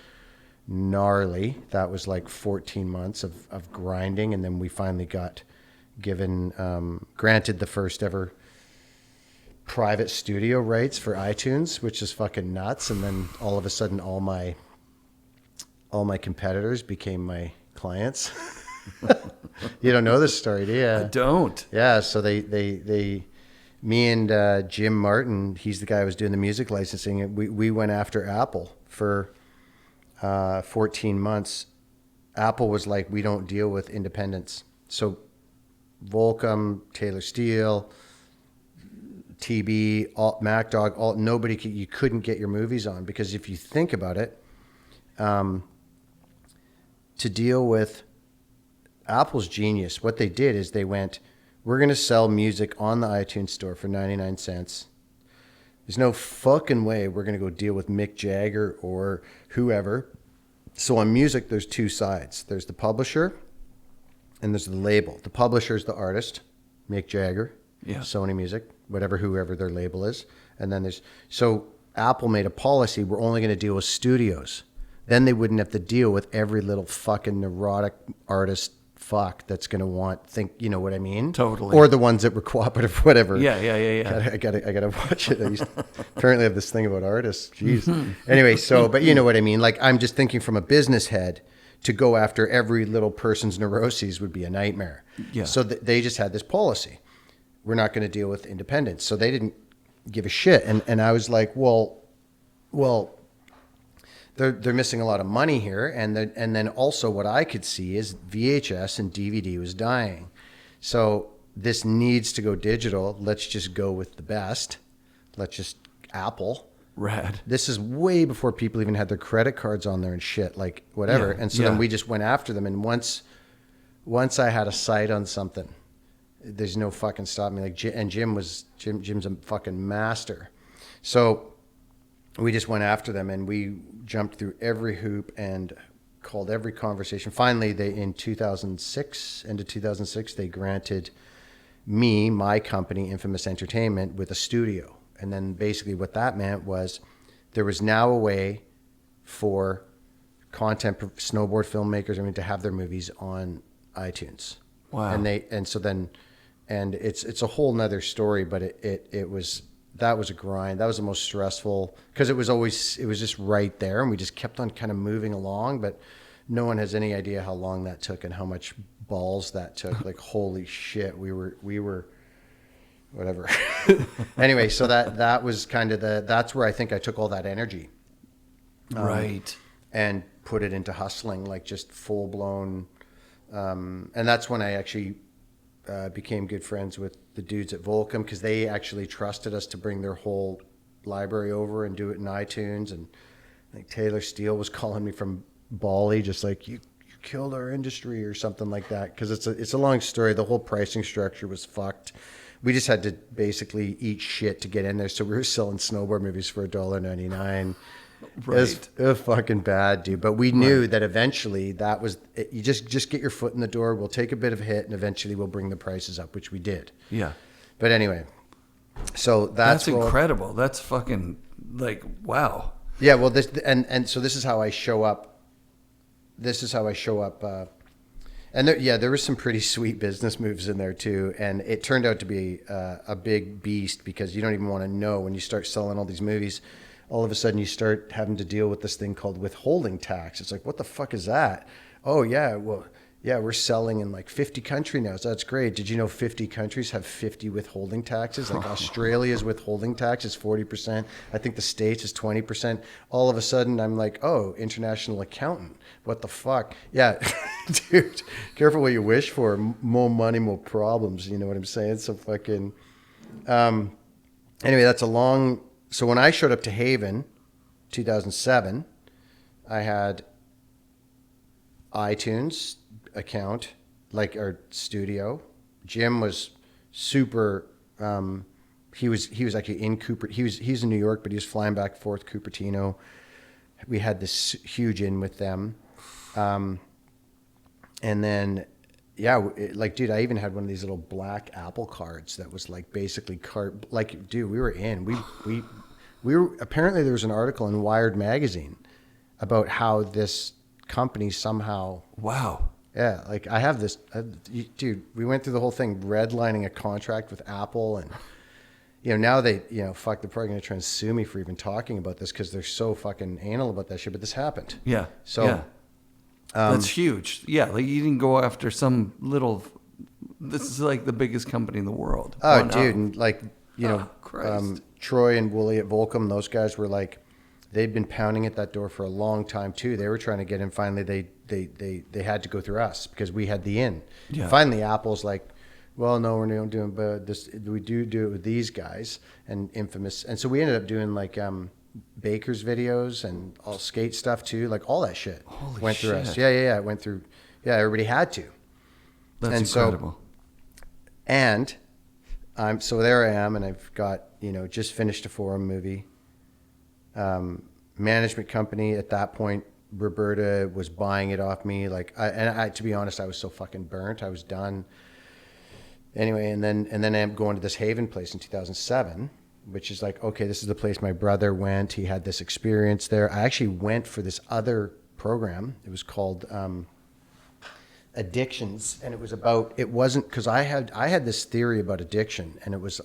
gnarly. That was like 14 months of grinding. And then we finally got granted the first ever private studio rights for iTunes, which is fucking nuts. And then all of a sudden, all my competitors became my clients. You don't know this story, do you? I don't. Yeah. So me and Jim Martin, he's the guy who was doing the music licensing. And we went after Apple for 14 months. Apple was like, we don't deal with independents. So Volcom, Taylor Steele, TB, MacDog, you couldn't get your movies on, because if you think about it, to deal with Apple's genius, what they did is they went, we're going to sell music on the iTunes store for 99 cents. There's no fucking way we're going to go deal with Mick Jagger or whoever. So on music, there's two sides. There's the publisher and there's the label. The publisher is the artist, Mick Jagger, Sony Music, whoever their label is. And then so Apple made a policy, we're only going to deal with studios. Then they wouldn't have to deal with every little fucking neurotic artist that's going to you know what I mean? Totally. Or the ones that were cooperative, whatever. Yeah. I gotta watch it. Apparently have this thing about artists. Jeez. Anyway, but you know what I mean? Like, I'm just thinking from a business head, to go after every little person's neuroses would be a nightmare. Yeah. So they just had this policy. We're not going to deal with independents. So they didn't give a shit. And I was like, well, they're missing a lot of money here. And then also what I could see is VHS and DVD was dying. So this needs to go digital. Let's just go with the best. Let's just Apple. Rad. This is way before people even had their credit cards on there and shit, like whatever. Yeah, and so then we just went after them. And once I had a sight on something, there's no fucking stopping me. Like, Jim's a fucking master. So we just went after them, and we jumped through every hoop and called every conversation. Finally, in 2006, they granted me, my company, Infamous Entertainment, with a studio. And then basically what that meant was there was now a way for snowboard filmmakers, to have their movies on iTunes. Wow. And it's a whole nother story, but that was a grind. That was the most stressful, because it was just right there, and we just kept on kind of moving along, but no one has any idea how long that took and how much balls that took. Like, holy shit, we were whatever. Anyway, so that was kind of that's where I think I took all that energy. Right. And put it into hustling, like just full blown. And that's when I actually became good friends with the dudes at Volcom, because they actually trusted us to bring their whole library over and do it in iTunes. And I think Taylor Steele was calling me from Bali, just like, you killed our industry or something like that. Because it's a long story. The whole pricing structure was fucked. We just had to basically eat shit to get in there. So we were selling snowboard movies for $1.99. Right. It was fucking bad, dude. But we knew that eventually that was it. You just get your foot in the door. We'll take a bit of a hit, and eventually we'll bring the prices up, which we did. Yeah. But anyway, so that's incredible. That's fucking, like, wow. Yeah. Well, so this is how I show up. And there was some pretty sweet business moves in there too. And it turned out to be a big beast, because you don't even want to know when you start selling all these movies. All of a sudden you start having to deal with this thing called withholding tax. It's like, what the fuck is that? Oh yeah, well, yeah, we're selling in like 50 countries now. So that's great. Did you know 50 countries have 50 withholding taxes? Like Australia's withholding tax is 40%. I think the States is 20%. All of a sudden I'm like, oh, international accountant. What the fuck? Yeah, dude, careful what you wish for. More money, more problems. You know what I'm saying? So fucking, anyway, so when I showed up to Haven, 2007, I had iTunes account, like our studio. Jim was super. He was actually in he's in New York, but he was flying back and forth Cupertino. We had this huge in with them, and then dude, I even had one of these little black Apple cards that was like basically dude, we were in. We were apparently there was an article in Wired magazine about how this company somehow. Wow. Yeah, like I have this, dude. We went through the whole thing, redlining a contract with Apple, and now they, fuck, they're probably gonna try and sue me for even talking about this because they're so fucking anal about that shit. But this happened. Yeah. So yeah. That's huge. Yeah, like you didn't go after some little. This is like the biggest company in the world. Oh, dude, and like Christ. Troy and Wooly at Volcom, those guys were like, they'd been pounding at that door for a long time too. They were trying to get in. Finally, they had to go through us because we had the in. Yeah. Finally, Apple's like, well, no, we're not doing, but this we do it with these guys and Infamous, and so we ended up doing like Baker's videos and all skate stuff too, like all that shit went through us. Yeah, it went through. Yeah, everybody had to. That's incredible. And so there I am, and I've got just finished a forum movie. Management company at that point, Roberta was buying it off me. Like I to be honest, I was so fucking burnt. I was done. Anyway, and then I'm going to this Haven place in 2007. Which is like, okay, this is the place my brother went. He had this experience there. I actually went for this other program. It was called Addictions, and it wasn't because I had this theory about addiction, and it was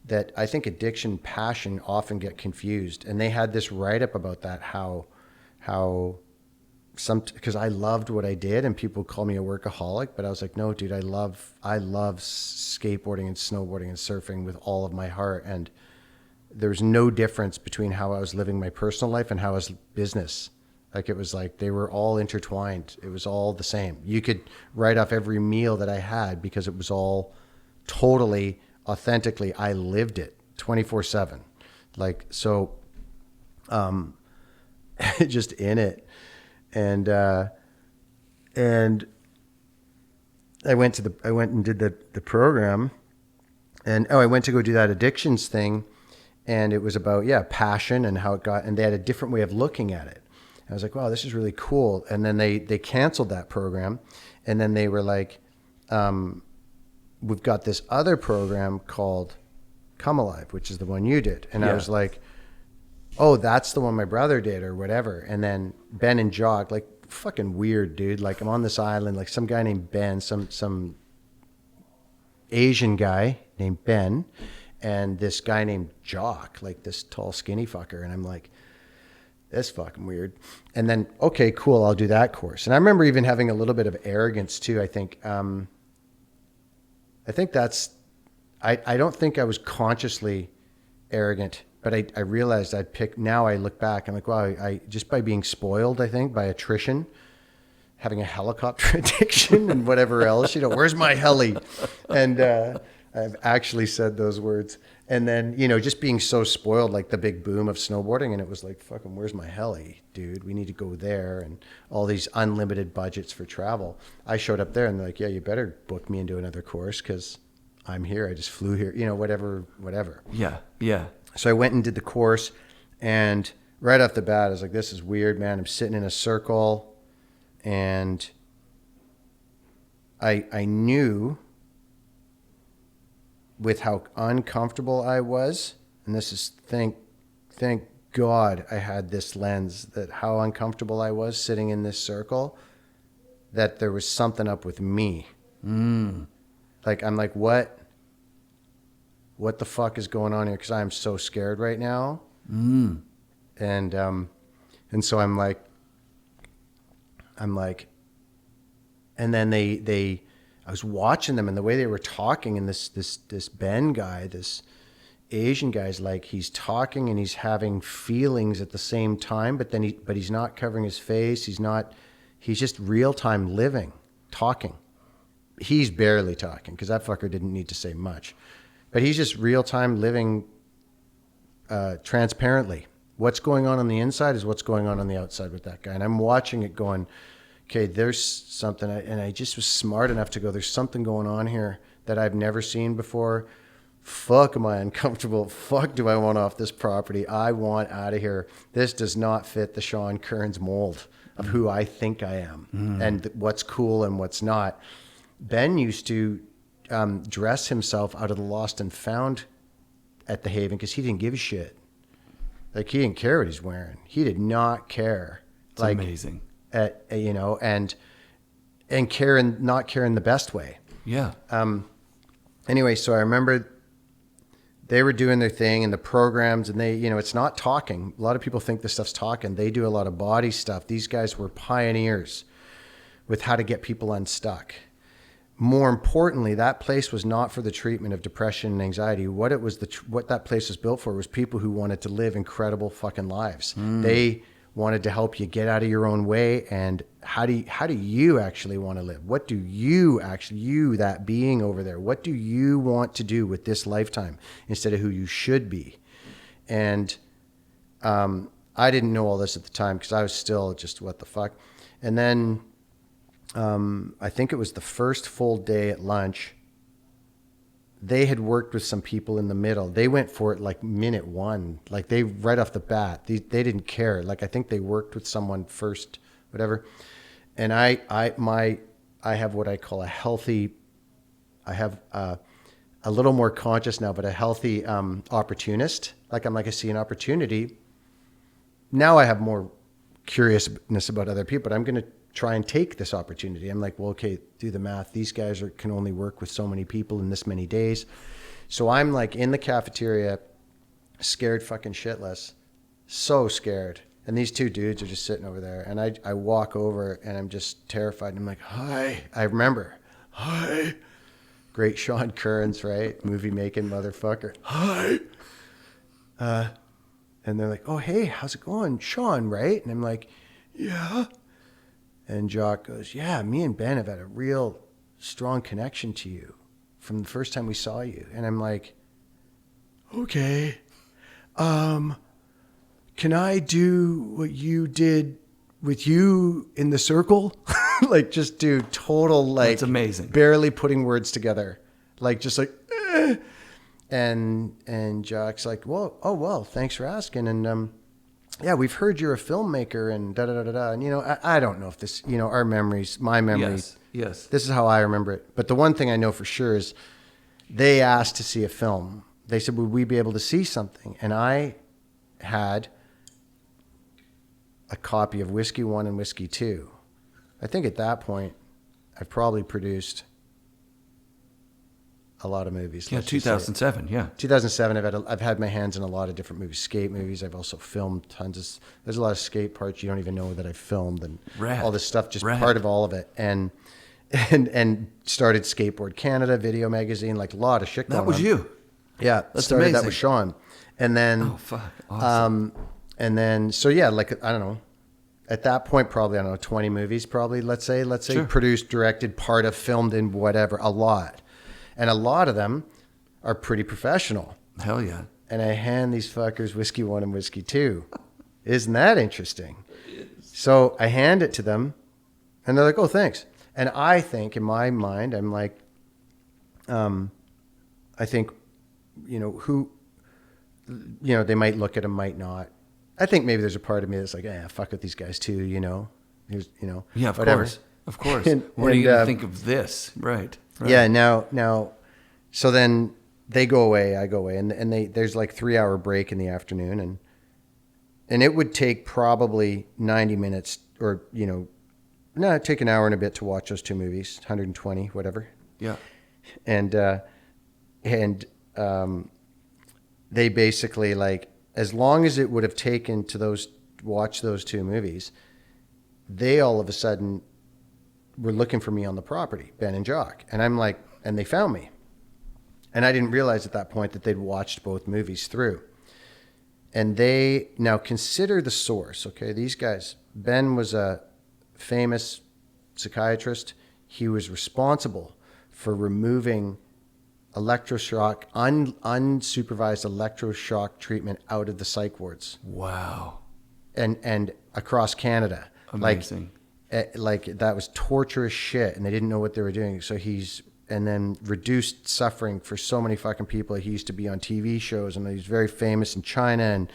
that I think addiction, passion often get confused, and they had this write-up about that, how because I loved what I did, and people call me a workaholic, but I was like, no, dude, I love skateboarding and snowboarding and surfing with all of my heart, and there was no difference between how I was living my personal life and how I was business. Like it was like they were all intertwined. It was all the same. You could write off every meal that I had because it was all totally authentically. I lived it 24/7, like so. Just in it. And I went and did the program, and I went to go do that addictions thing, and it was about passion and how it got, and they had a different way of looking at it. I was like, wow, this is really cool. And then they canceled that program, and then they were like, we've got this other program called Come Alive, which is the one you did, and I was like, oh, that's the one my brother did or whatever. And then Ben and Jock, like fucking weird, dude. Like I'm on this island, like some guy named Ben, some Asian guy named Ben, and this guy named Jock, like this tall, skinny fucker. And I'm like, that's fucking weird. And then, okay, cool, I'll do that course. And I remember even having a little bit of arrogance too. I think that's, I don't think I was consciously arrogant. But I realized I'd pick, now I look back, I'm like, wow, I just by being spoiled, I think, by attrition, having a helicopter addiction and whatever else, where's my heli? And I've actually said those words. And then, just being so spoiled, like the big boom of snowboarding. And it was like, fucking, where's my heli, dude? We need to go there. And all these unlimited budgets for travel. I showed up there and they're like, yeah, you better book me into another course because I'm here. I just flew here, whatever. Yeah, yeah. So I went and did the course, and right off the bat, I was like, this is weird, man. I'm sitting in a circle, and I knew with how uncomfortable I was, and this is, thank God I had this lens, that how uncomfortable I was sitting in this circle, that there was something up with me. Like, I'm like, what the fuck is going on here? Because I'm so scared right now. And so I'm like, and then I was watching them and the way they were talking, and this Ben guy, this Asian guy's like, he's talking and he's having feelings at the same time, but he's not covering his face. He's just real time living, talking. He's barely talking because that fucker didn't need to say much. But he's just real-time living transparently. What's going on the inside is what's going on the outside with that guy. And I'm watching it going, okay, there's something. And I just was smart enough to go, there's something going on here that I've never seen before. Fuck, am I uncomfortable? Fuck, do I want off this property? I want out of here. This does not fit the Sean Kearns mold of who I think I am and what's cool and what's not. Ben used to dress himself out of the Lost and Found at the Haven because he didn't give a shit. Like, he didn't care what he's wearing. He did not care. It's amazing. you know, and not care in the best way. Yeah. Anyway, so I remember they were doing their thing and the programs, and they, you know, it's not talking. A lot of people think this stuff's talking. They do a lot of body stuff. These guys were pioneers with how to get people unstuck. More importantly, that place was not for the treatment of depression and anxiety. What that place was built for was people who wanted to live incredible fucking lives. They wanted to help you get out of your own way. And how do you actually want to live? What do you actually, you, that being over there, what do you want to do with this lifetime instead of who you should be? And I didn't know all this at the time because I was still just, what the fuck? And then I think it was the first full day at lunch. They had worked with some people in the middle. They went for it like minute one. Like they, right off the bat, they didn't care. Like I think they worked with someone first, whatever. And I have what I call a healthy, I have a little more conscious now, but a healthy opportunist. Like I see an opportunity. Now I have more curiousness about other people, but I'm going to try and take this opportunity. I'm like, well, okay, do the math. These guys can only work with so many people in this many days. So I'm like in the cafeteria, scared fucking shitless, so scared. And these two dudes are just sitting over there. And I walk over and I'm just terrified. And I'm like, hi. I remember, hi. Great Sean Kearns, right? Movie making motherfucker. Hi. And they're like, oh, hey, how's it going? Sean, right? And I'm like, yeah. And Jock goes, yeah, me and Ben have had a real strong connection to you from the first time we saw you. And I'm like, okay, can I do what you did with you in the circle? Like just do total, like, that's amazing. Barely putting words together. Like, just like, eh. And Jock's like, well, oh, well, thanks for asking. And, yeah, we've heard you're a filmmaker and da-da-da-da-da. And, you know, I don't know if this, you know, our memories, my memory. Yes. This is how I remember it. But the one thing I know for sure is they asked to see a film. They said, would we be able to see something? And I had a copy of Whiskey 1 and Whiskey 2. I think at that point, I've probably produced a lot of movies. Yeah, 2007. Yeah, 2007. I've had my hands in a lot of different movies, skate movies. I've also filmed there's a lot of skate parts you don't even know that I filmed, and all this stuff, just part of all of it. And started Skateboard Canada video magazine, like a lot of shit going on. That was you. Yeah, that's started amazing. That with Sean, and then oh fuck, awesome. And then so yeah, like I don't know. At that point, probably, I don't know, 20 movies, probably. Let's say, sure. Produced, directed, part of, filmed in, whatever, a lot. And a lot of them are pretty professional. Hell yeah. And I hand these fuckers Whiskey 1 and Whiskey 2. Isn't that interesting? So I hand it to them, and they're like, oh, thanks. And I think, in my mind, I'm like, I think, you know, they might look at them, might not. I think maybe there's a part of me that's like, fuck with these guys too, you know? Here's, you know, yeah, of whatever. course. Of course. What are you going to think of this? Right. Yeah. Now, so then they go away, I go away, and there's like 3-hour break in the afternoon, and it would take probably 90 minutes or, you know, it'd take an hour and a bit to watch those two movies, 120, whatever. Yeah. And they basically, like, as long as it would have taken to watch those two movies, they all of a sudden were looking for me on the property, Ben and Jock. And I'm like, and they found me. And I didn't realize at that point that they'd watched both movies through. And they now consider the source, okay? These guys, Ben was a famous psychiatrist. He was responsible for removing electroshock, unsupervised electroshock treatment out of the psych wards. Wow. And across Canada. Amazing. Like that was torturous shit, and they didn't know what they were doing. So and then reduced suffering for so many fucking people. He used to be on TV shows, and he's very famous in China and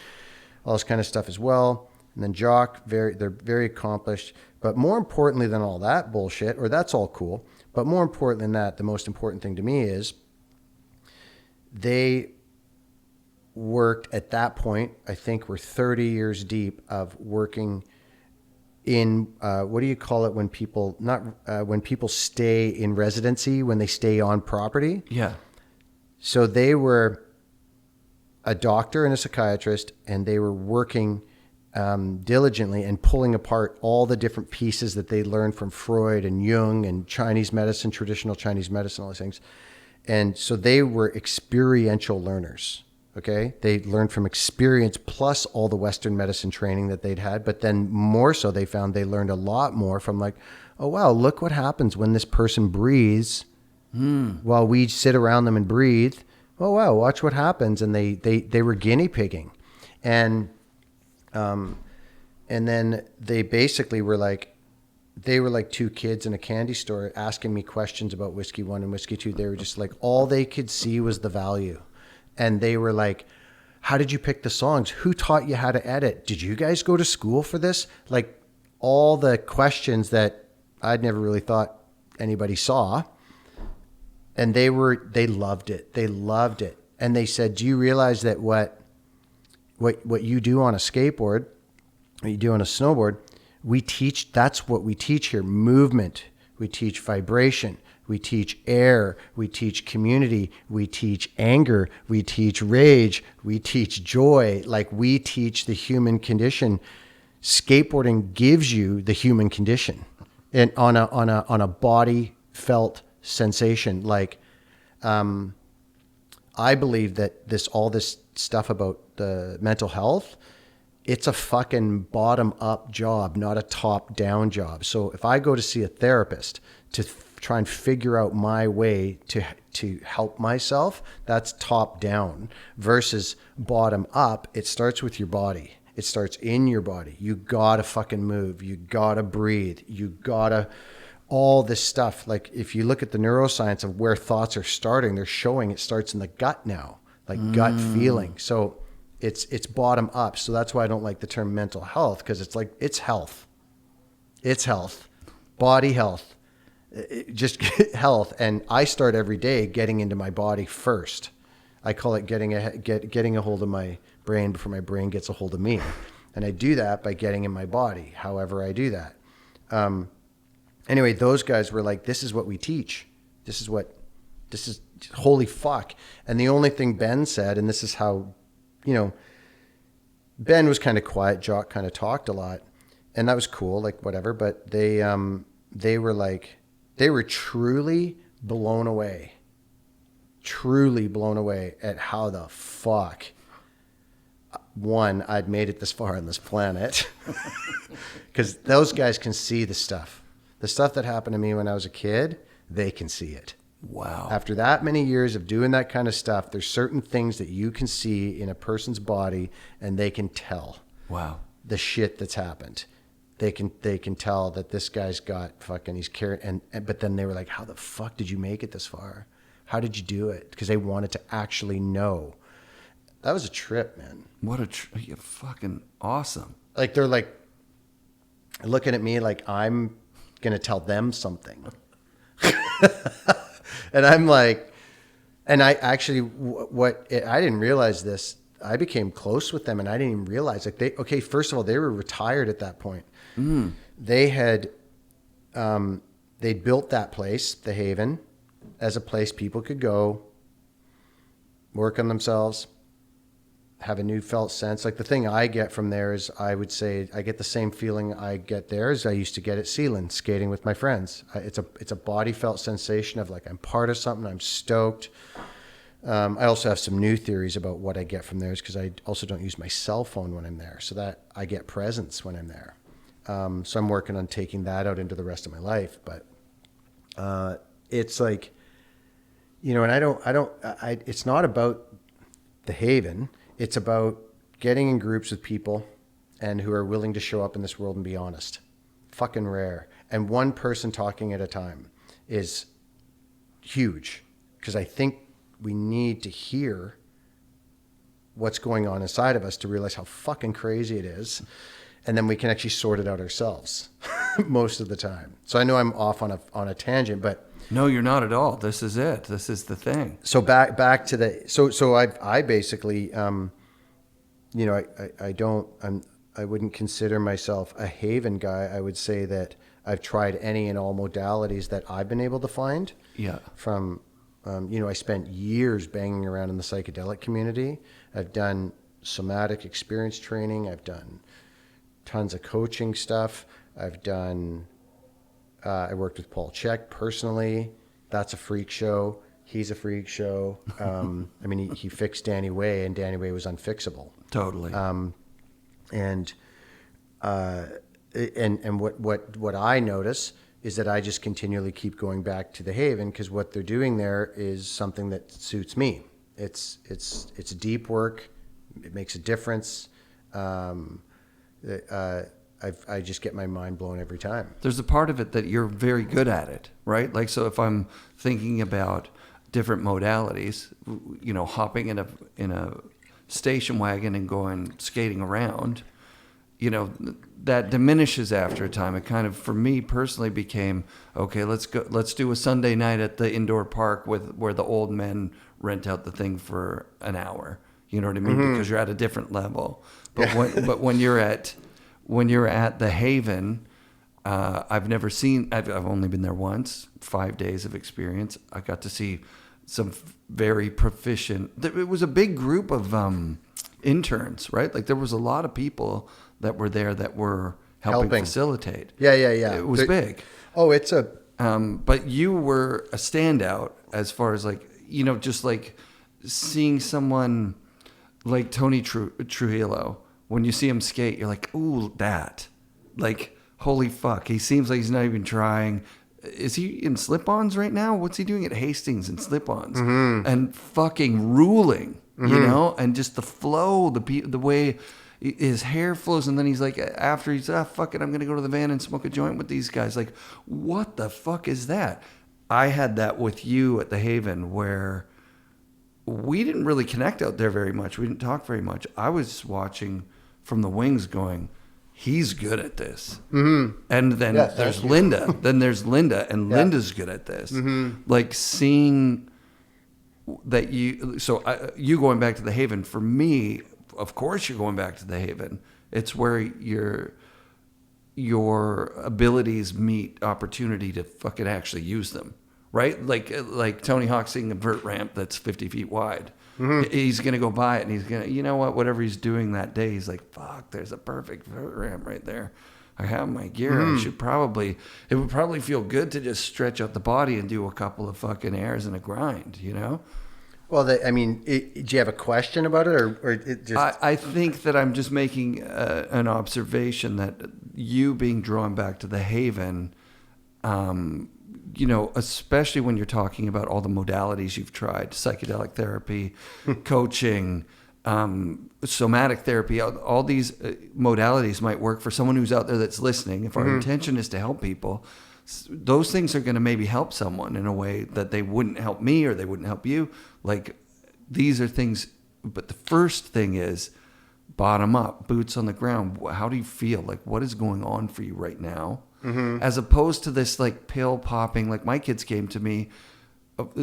all this kind of stuff as well. And then Jock, they're very accomplished. But more importantly than all that bullshit, or that's all cool, but more important than that, the most important thing to me is they worked at that point, I think we're 30 years deep of working in what do you call it when people when people stay in residency, when they stay on property? Yeah. So they were a doctor and a psychiatrist, and they were working diligently and pulling apart all the different pieces that they learned from Freud and Jung and Chinese medicine, traditional Chinese medicine, all these things. And so they were experiential learners. Okay. They learned from experience plus all the Western medicine training that they'd had. But then more so, they found they learned a lot more from like, oh, wow, look what happens when this person breathes while we sit around them and breathe. Oh, wow, watch what happens. And they were guinea pigging. And then they basically were like, they were like two kids in a candy store asking me questions about Whiskey 1 and Whiskey 2. They were just like, all they could see was the value. And they were like, how did you pick the songs? Who taught you how to edit? Did you guys go to school for this? Like all the questions that I'd never really thought anybody saw. And they loved it. They loved it. And they said, do you realize that what you do on a skateboard, what you do on a snowboard, that's what we teach here. Movement. We teach vibration. We teach air. We teach community. We teach anger. We teach rage. We teach joy. Like we teach the human condition. Skateboarding gives you the human condition, and on a body felt sensation. Like, I believe that all this stuff about the mental health, it's a fucking bottom up job, not a top down job. So if I go to see a therapist to try and figure out my way to help myself, that's top down versus bottom up. It starts with your body. It starts in your body. You gotta fucking move. You gotta breathe. You gotta all this stuff. Like if you look at the neuroscience of where thoughts are starting, they're showing it starts in the gut now, like gut feeling. So it's bottom up. So that's why I don't like the term mental health, because it's like, it's health. It's health, body health, just health. And I start every day getting into my body first. I call it getting a hold of my brain before my brain gets a hold of me. And I do that by getting in my body, however I do that. Anyway, those guys were like, this is what we teach. This is holy fuck. And the only thing Ben said, and this is how, Ben was kind of quiet, Jock kind of talked a lot, and that was cool, like whatever. But they were truly blown away at how the fuck, one, I'd made it this far on this planet, because those guys can see the stuff that happened to me when I was a kid. They can see it. Wow. After that many years of doing that kind of stuff, there's certain things that you can see in a person's body, and they can tell. Wow. The shit that's happened. They can tell that this guy's got fucking, he's carrying, but then they were like, how the fuck did you make it this far? How did you do it? Because they wanted to actually know. That was a trip, man. What you're fucking awesome. Like they're like looking at me like I'm going to tell them something. And I'm like, and I actually, I didn't realize this. I became close with them, and I didn't even realize, like first of all, they were retired at that point. They had, they built that place, the Haven, as a place people could go, work on themselves, have a new felt sense. Like the thing I get from there is, I would say, I get the same feeling I get there as I used to get at Sealand, skating with my friends. It's a body felt sensation of like, I'm part of something, I'm stoked. I also have some new theories about what I get from there, because I also don't use my cell phone when I'm there, so that I get presence when I'm there. So I'm working on taking that out into the rest of my life. But it's like, and it's not about the Haven. It's about getting in groups with people and who are willing to show up in this world and be honest. Fucking rare. And one person talking at a time is huge, because I think we need to hear what's going on inside of us to realize how fucking crazy it is. And then we can actually sort it out ourselves most of the time. So I know I'm off on a tangent, but no, you're not at all. This is it. This is the thing. So back to the, so I basically, I I wouldn't consider myself a Haven guy. I would say that I've tried any and all modalities that I've been able to find. Yeah. From, I spent years banging around in the psychedelic community. I've done somatic experience training. I've done tons of coaching stuff. I've done, I worked with Paul Chek personally. That's a freak show. He's a freak show. I mean, he fixed Danny Way, and Danny Way was unfixable. Totally. And what I notice is that I just continually keep going back to the Haven, because what they're doing there is something that suits me. It's deep work. It makes a difference. I just get my mind blown every time. There's a part of it that you're very good at it, right? Like, so if I'm thinking about different modalities, hopping in a station wagon and going skating around, that diminishes after a time. It kind of, for me personally, became, okay, let's do a Sunday night at the indoor park where the old men rent out the thing for an hour. You know what I mean? Mm-hmm. Because you're at a different level. But when you're at the Haven, I've only been there once, 5 days of experience. I got to see some very proficient, it was a big group of interns, right? Like, there was a lot of people that were there that were helping facilitate. Yeah. It was big. Oh, it's a... But you were a standout as far as, like, just like seeing someone like Tony Trujillo. When you see him skate, you're like, ooh, that. Like, holy fuck. He seems like he's not even trying. Is he in slip-ons right now? What's he doing at Hastings in slip-ons? Mm-hmm. And fucking ruling, And just the flow, the way his hair flows. And then he's like, after he's, fuck it, I'm going to go to the van and smoke a joint with these guys. Like, what the fuck is that? I had that with you at the Haven, where we didn't really connect out there very much. We didn't talk very much. I was watching from the wings going, he's good at this. Mm-hmm. And then there's Linda. Then there's Linda, and Linda's good at this. Mm-hmm. Like, seeing that you going back to the Haven, for me, of course you're going back to the Haven. It's where your abilities meet opportunity to fucking actually use them. Right? Like Tony Hawk seeing a vert ramp that's 50 feet wide. Mm-hmm. He's going to go by it, and he's going to, whatever he's doing that day, he's like, fuck, there's a perfect vert ramp right there. I have my gear. Mm-hmm. It would probably feel good to just stretch out the body and do a couple of fucking airs and a grind, Well, do you have a question about it, or it just... I think that I'm just making an observation that you being drawn back to the Haven, especially when you're talking about all the modalities you've tried, psychedelic therapy, coaching, somatic therapy, all these modalities might work for someone who's out there that's listening. If our intention is to help people, those things are going to maybe help someone in a way that they wouldn't help me, or they wouldn't help you. Like, these are things, but the first thing is bottom up, boots on the ground. How do you feel? Like, what is going on for you right now? Mm-hmm. As opposed to this, like, pill popping. Like, my kids came to me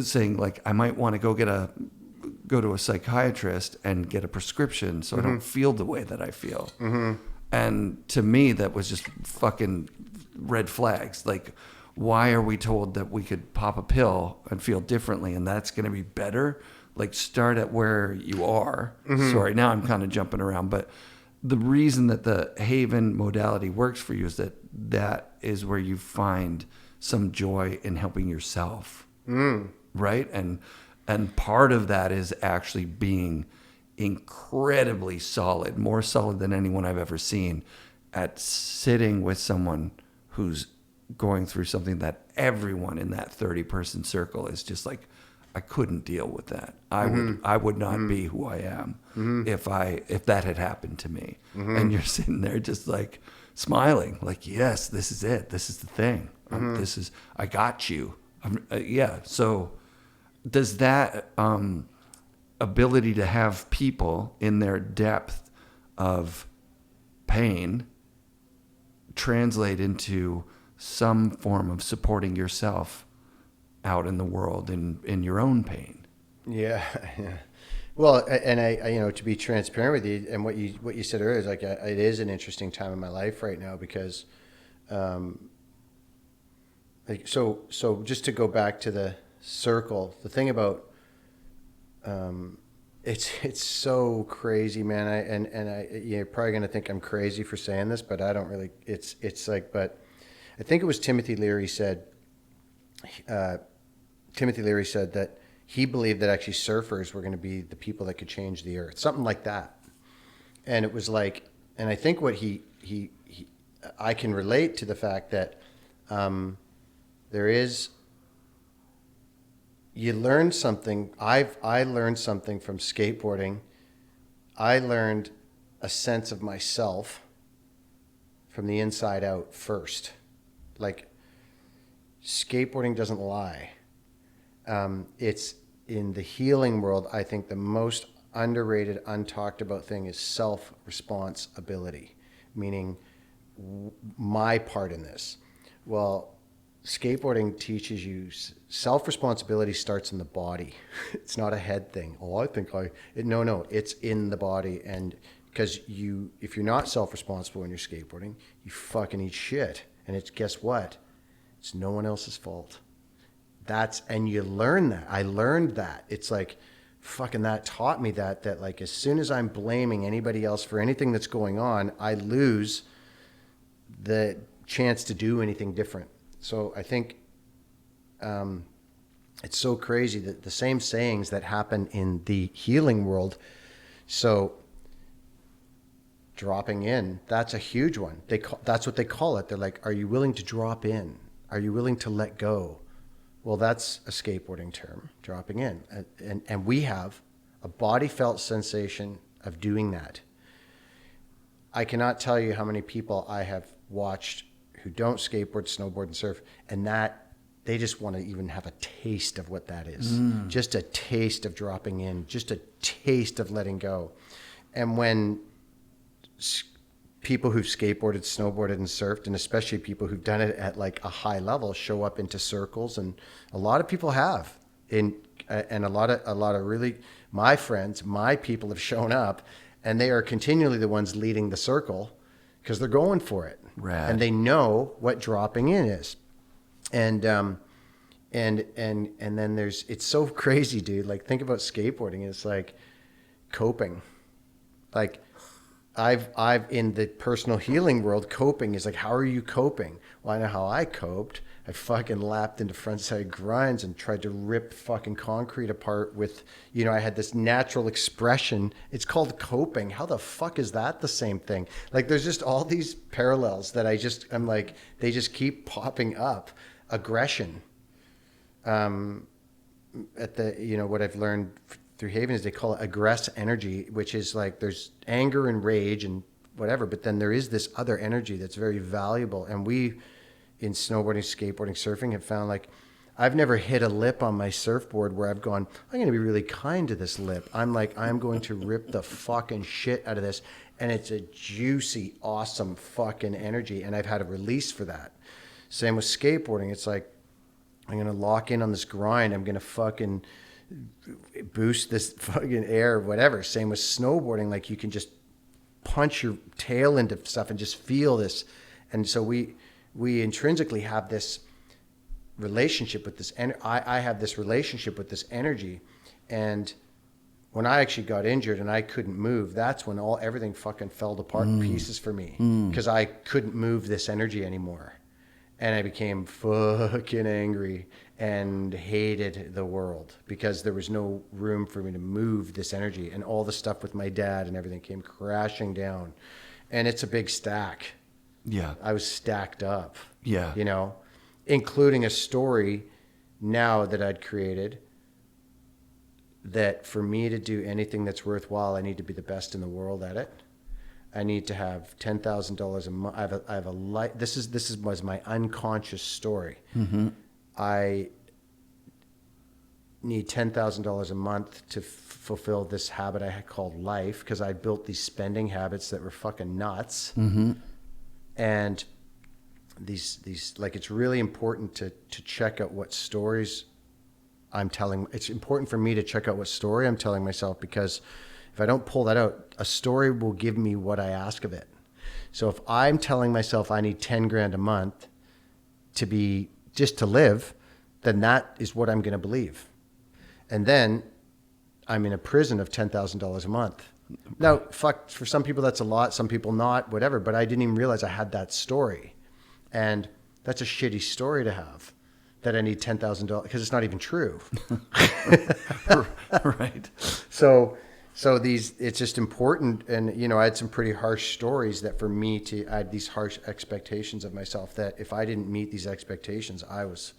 saying, like, I might want to go to a psychiatrist and get a prescription so I don't feel the way that I feel. Mm-hmm. And to me, that was just fucking red flags. Like, why are we told that we could pop a pill and feel differently, and that's going to be better? Like, start at where you are. Mm-hmm. Sorry, now I'm kind of jumping around, but the reason that the Haven modality works for you is that is where you find some joy in helping yourself. Right? And part of that is actually being incredibly solid, more solid than anyone I've ever seen, at sitting with someone who's going through something that everyone in that 30-person circle is just like, I couldn't deal with that. I would not be who I am if that had happened to me. And you're sitting there just like smiling, like, yes, this is it. This is the thing. I got you. So does that ability to have people in their depth of pain translate into some form of supporting yourself out in the world in your own pain? Yeah. Well, and I to be transparent with you, and what you said earlier is like, it is an interesting time in my life right now because, like, so just to go back to the circle, the thing about, it's so crazy, man. You're probably gonna think I'm crazy for saying this, but I don't really. It's like, but I think it was Timothy Leary said that he believed that actually surfers were going to be the people that could change the earth, something like that. And it was like, and I think what I can relate to the fact that you learn something. I learned something from skateboarding. I learned a sense of myself from the inside out first. Like, skateboarding doesn't lie. It's in the healing world, I think the most underrated, untalked about thing is self-responsibility, meaning my part in this. Well, skateboarding teaches you self-responsibility starts in the body. It's not a head thing. Oh, no, it's in the body. And because if you're not self-responsible when you're skateboarding, you fucking eat shit. And guess what? It's no one else's fault. And you learn that. I learned that. It's like, fucking that taught me that like, as soon as I'm blaming anybody else for anything that's going on, I lose the chance to do anything different. So I think it's so crazy that the same sayings that happen in the healing world. So dropping in, that's a huge one. That's what they call it. They're like, are you willing to drop in? Are you willing to let go? Well, that's a skateboarding term, dropping in. And we have a body felt sensation of doing that. I cannot tell you how many people I have watched who don't skateboard, snowboard, and surf, and that they just want to even have a taste of what that is. Just a taste of dropping in, just a taste of letting go. And when people who've skateboarded, snowboarded, and surfed, and especially people who've done it at like a high level, show up into circles, and a lot of people have, and a lot of really my friends, my people have shown up, and they are continually the ones leading the circle because they're going for it. Rad. And they know what dropping in is, and then it's so crazy, dude. Like, think about skateboarding. It's like coping, like. I've in the personal healing world, coping is like, how are you coping? Well, I know how I coped. I fucking lapped into frontside grinds and tried to rip fucking concrete apart with, I had this natural expression. It's called coping. How the fuck is that the same thing? Like, there's just all these parallels that I'm like, they just keep popping up. Aggression. What I've learned through Haven is they call it aggress energy, which is like, there's anger and rage and whatever, but then there is this other energy that's very valuable. And we, in snowboarding, skateboarding, surfing, have found, like, I've never hit a lip on my surfboard where I've gone, I'm going to be really kind to this lip. I'm like, I'm going to rip the fucking shit out of this. And it's a juicy, awesome fucking energy. And I've had a release for that. Same with skateboarding. It's like, I'm going to lock in on this grind. I'm going to fucking boost this fucking air, whatever. Same with snowboarding. Like, you can just punch your tail into stuff and just feel this. And so we intrinsically have this relationship with this. I have this relationship with this energy. And when I actually got injured and I couldn't move, that's when everything fucking fell apart in pieces for me, because I couldn't move this energy anymore. And I became fucking angry and hated the world because there was no room for me to move this energy. And all the stuff with my dad and everything came crashing down. And it's a big stack. Yeah. I was stacked up. Yeah. Including a story now that I'd created, that for me to do anything that's worthwhile, I need to be the best in the world at it. I need to have $10,000 a month. I have a life. This was my unconscious story. Mm-hmm. I need $10,000 a month to fulfill this habit I had called life, because I built these spending habits that were fucking nuts. Mm-hmm. And these like, it's really important to check out what stories it's important for me to check out what story I'm telling myself, because if I don't pull that out, a story will give me what I ask of it. So if I'm telling myself I need 10 grand a month just to live, then that is what I'm going to believe. And then I'm in a prison of $10,000 a month. Now, fuck, for some people that's a lot, some people not, whatever, but I didn't even realize I had that story. And that's a shitty story to have, that I need $10,000, because it's not even true. Right. So it's just important. And, I had some pretty harsh stories that for me I had these harsh expectations of myself, that if I didn't meet these expectations, I was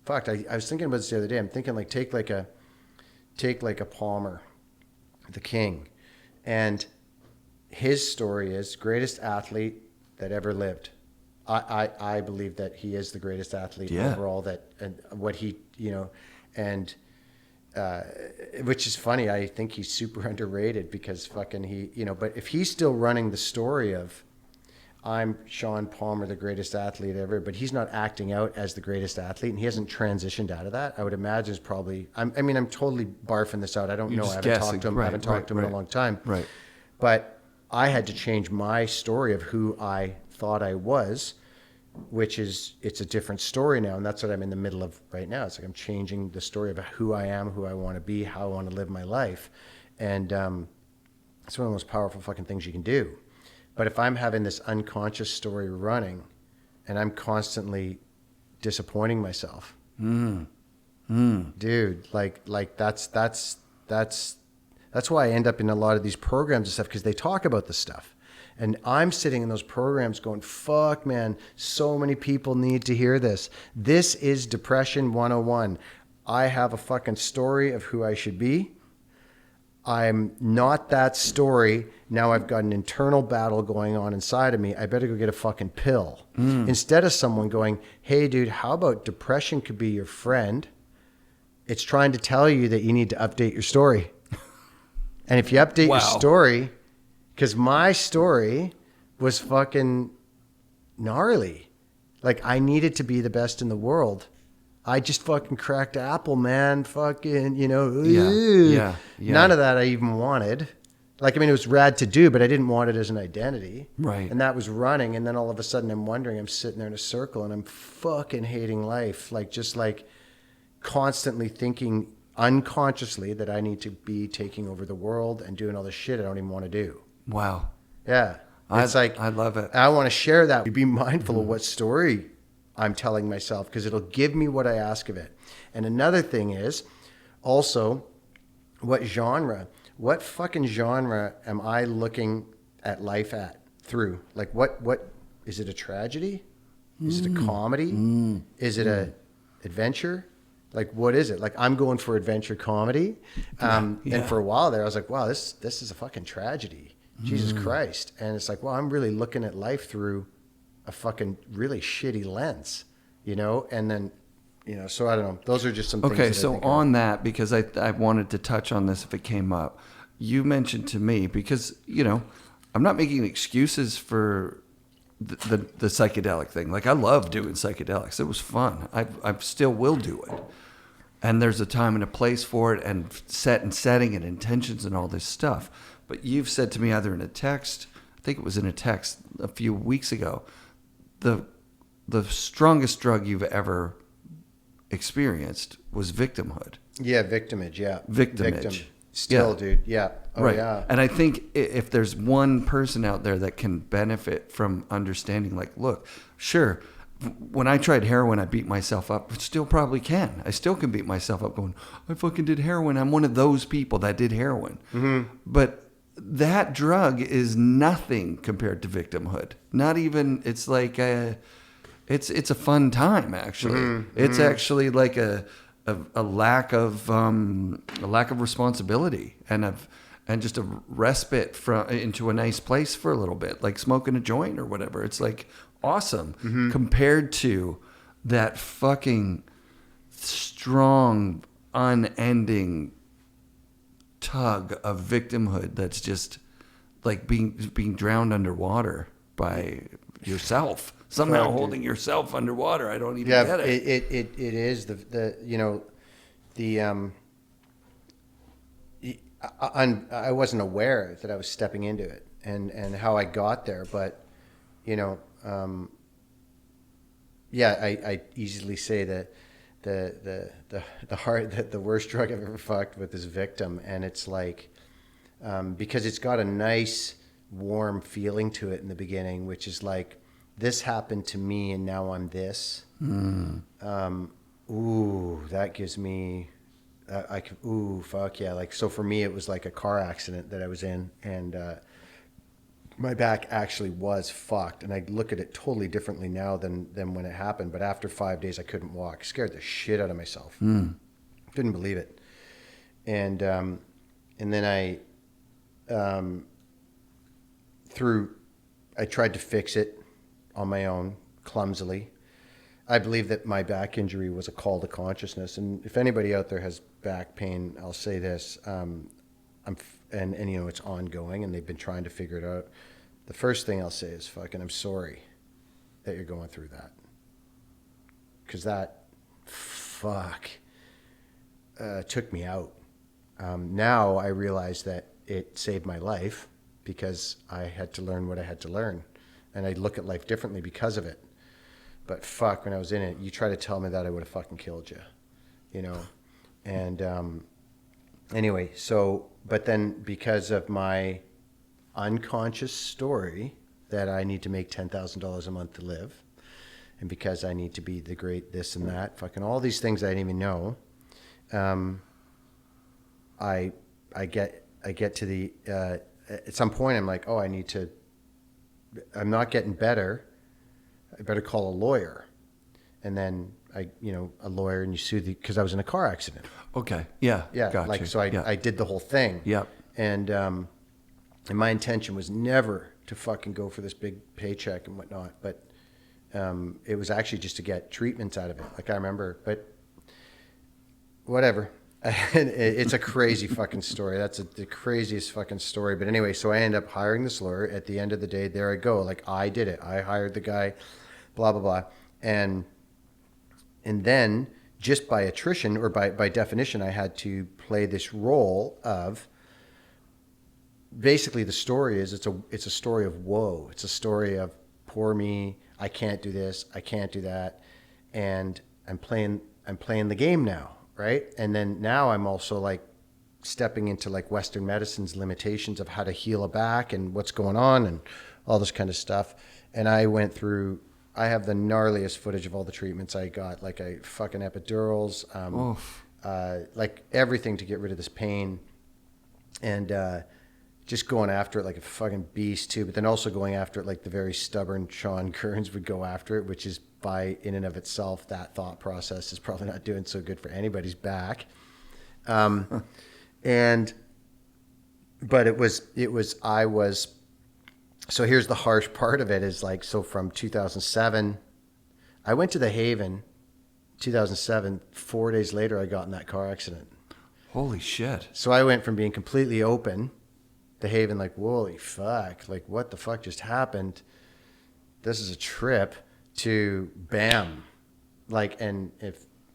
fucked. I was thinking about this the other day. I'm thinking like, take like a Palmer, the king, and his story is greatest athlete that ever lived. I believe that he is the greatest athlete overall, and what he, and which is funny. I think he's super underrated, because fucking but if he's still running the story of, I'm Sean Palmer, the greatest athlete ever, but he's not acting out as the greatest athlete, and he hasn't transitioned out of that, I would imagine is probably, I'm totally barfing this out. I don't know. I haven't talked to him. I haven't talked to him in a long time. Right. But I had to change my story of who I thought I was, which is, it's a different story now. And that's what I'm in the middle of right now. It's like I'm changing the story of who I am, who I want to be, how I want to live my life. And it's one of the most powerful fucking things you can do. But if I'm having this unconscious story running, and I'm constantly disappointing myself, dude, like that's why I end up in a lot of these programs and stuff, because they talk about this stuff. And I'm sitting in those programs going, fuck, man, so many people need to hear this. This is Depression 101. I have a fucking story of who I should be. I'm not that story. Now I've got an internal battle going on inside of me. I better go get a fucking pill. Instead of someone going, hey, dude, how about depression could be your friend? It's trying to tell you that you need to update your story. And if you update your story, because my story was fucking gnarly. Like, I needed to be the best in the world. I just fucking cracked Apple, man. Fucking, Yeah. None of that I even wanted. Like, it was rad to do, but I didn't want it as an identity. Right. And that was running. And then all of a sudden I'm sitting there in a circle and I'm fucking hating life. Like, just like constantly thinking unconsciously that I need to be taking over the world and doing all this shit I don't even want to do. Wow. Yeah. It's I love it. I want to share that. Be mindful of what story I'm telling myself, because it'll give me what I ask of it. And another thing is also, what fucking genre am I looking at life through? Like, what is it, a tragedy? Is it a comedy? Is it a adventure? Like, what is it? Like, I'm going for adventure comedy. And for a while there, I was like, wow, this is a fucking tragedy. Jesus Christ. And it's like, well, I'm really looking at life through a fucking really shitty lens, and then, so I don't know. Those are just some things. Okay, so on that, because I wanted to touch on this if it came up, you mentioned to me, because, I'm not making excuses for the psychedelic thing. Like, I love doing psychedelics. It was fun. I still will do it. And there's a time and a place for it, and setting and intentions and all this stuff. But you've said to me either in a text, I think it was in a text a few weeks ago, the strongest drug you've ever experienced was victimhood. Yeah, victimage, yeah. Victim. Still, dude, yeah. Oh, right. yeah. And I think if there's one person out there that can benefit from understanding, like, look, sure, when I tried heroin, I beat myself up. Still probably can. I still can beat myself up going, I fucking did heroin. I'm one of those people that did heroin. Mm-hmm. But that drug is nothing compared to victimhood. Not even, it's like it's a fun time, actually. Mm-hmm. It's actually like a lack of responsibility and just a respite into a nice place for a little bit, like smoking a joint or whatever. It's like awesome compared to that fucking strong, unending tug of victimhood that's just like being drowned underwater by yourself, somehow holding yourself underwater. I don't even get it. It is the I wasn't aware that I was stepping into it and how I got there, but I easily say that the worst drug I've ever fucked with is Victim, and it's like because it's got a nice warm feeling to it in the beginning, which is like, this happened to me and now I'm this. That gives me fuck yeah. Like, so for me it was like a car accident that I was in, and my back actually was fucked, and I look at it totally differently now than when it happened. But after 5 days I couldn't walk. Scared the shit out of myself. Couldn't believe it. And then I tried to fix it on my own, clumsily. I believe that my back injury was a call to consciousness. And if anybody out there has back pain, I'll say this, and it's ongoing and they've been trying to figure it out. The first thing I'll say is fucking, I'm sorry that you're going through that. Because that took me out. Now I realize that it saved my life because I had to learn what I had to learn. And I look at life differently because of it. But fuck, when I was in it, you try to tell me that, I would have fucking killed you, And anyway, but then because of my unconscious story that I need to make $10,000 a month to live, and because I need to be the great this and that, fucking all these things I didn't even know, I get to the at some point I'm like, I'm not getting better. I better call a lawyer. And then a lawyer, and you sue because I was in a car accident. Okay. Yeah. Yeah. Gotcha. So I did the whole thing. Yep. And my intention was never to fucking go for this big paycheck and whatnot, but it was actually just to get treatments out of it. Like I remember, but whatever. It's a crazy fucking story. That's the craziest fucking story. But anyway, so I end up hiring this lawyer. At the end of the day, there I go. Like, I did it. I hired the guy, blah, blah, blah. And then just by attrition, or by definition, I had to play this role of, basically the story is, it's a story of woe. It's a story of poor me. I can't do this. I can't do that. And I'm playing the game now. Right. And then now I'm also like stepping into like Western medicine's limitations of how to heal a back and what's going on and all this kind of stuff. And I have the gnarliest footage of all the treatments I got, like fucking epidurals, like everything to get rid of this pain, and just going after it like a fucking beast too. But then also going after it like the very stubborn Sean Kearns would go after it, which is, by in and of itself, that thought process is probably not doing so good for anybody's back. But so here's the harsh part of it is like, so from 2007, I went to the Haven, 2007, 4 days later, I got in that car accident. Holy shit. So I went from being completely open, the Haven, like, holy fuck, like what the fuck just happened? This is a trip. To bam, like, and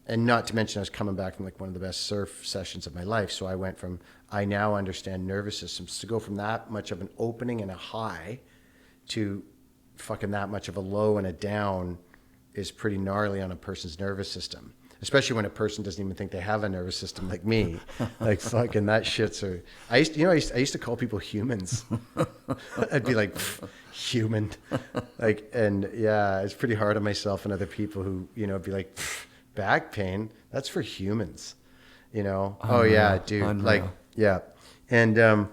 not to mention I was coming back from like one of the best surf sessions of my life. So I went from, I now understand nervous systems, to go from that much of an opening and a high to fucking that much of a low and a down is pretty gnarly on a person's nervous system, especially when a person doesn't even think they have a nervous system like me. Like fucking that shit's I used to call people humans. I'd be like, human. Like, and yeah, it's pretty hard on myself and other people who, be like, back pain, that's for humans, Unreal. Oh yeah, dude. Unreal. Like, yeah. And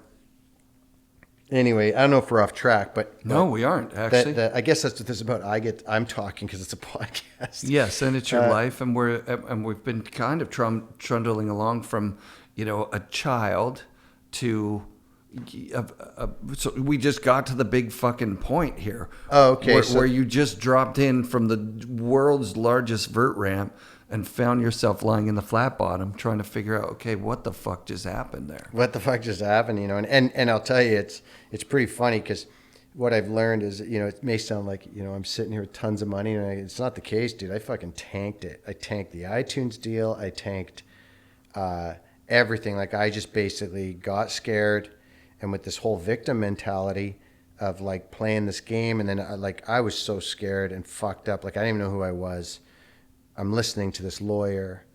anyway, I don't know if we're off track, but no, we aren't actually. I guess that's what this is about. I'm talking because it's a podcast. Yes, and it's your life, and we've been kind of trundling along from a child to. So we just got to the big fucking point here. Oh, okay. Where you just dropped in from the world's largest vert ramp and found yourself lying in the flat bottom trying to figure out, okay, what the fuck just happened there? What the fuck just happened, And I'll tell you, it's pretty funny because what I've learned is, it may sound like, I'm sitting here with tons of money, and it's not the case, dude. I fucking tanked it. I tanked the iTunes deal. I tanked everything. Like I just basically got scared, and with this whole victim mentality of like playing this game, and then I was so scared and fucked up. Like I didn't even know who I was. I'm listening to this lawyer,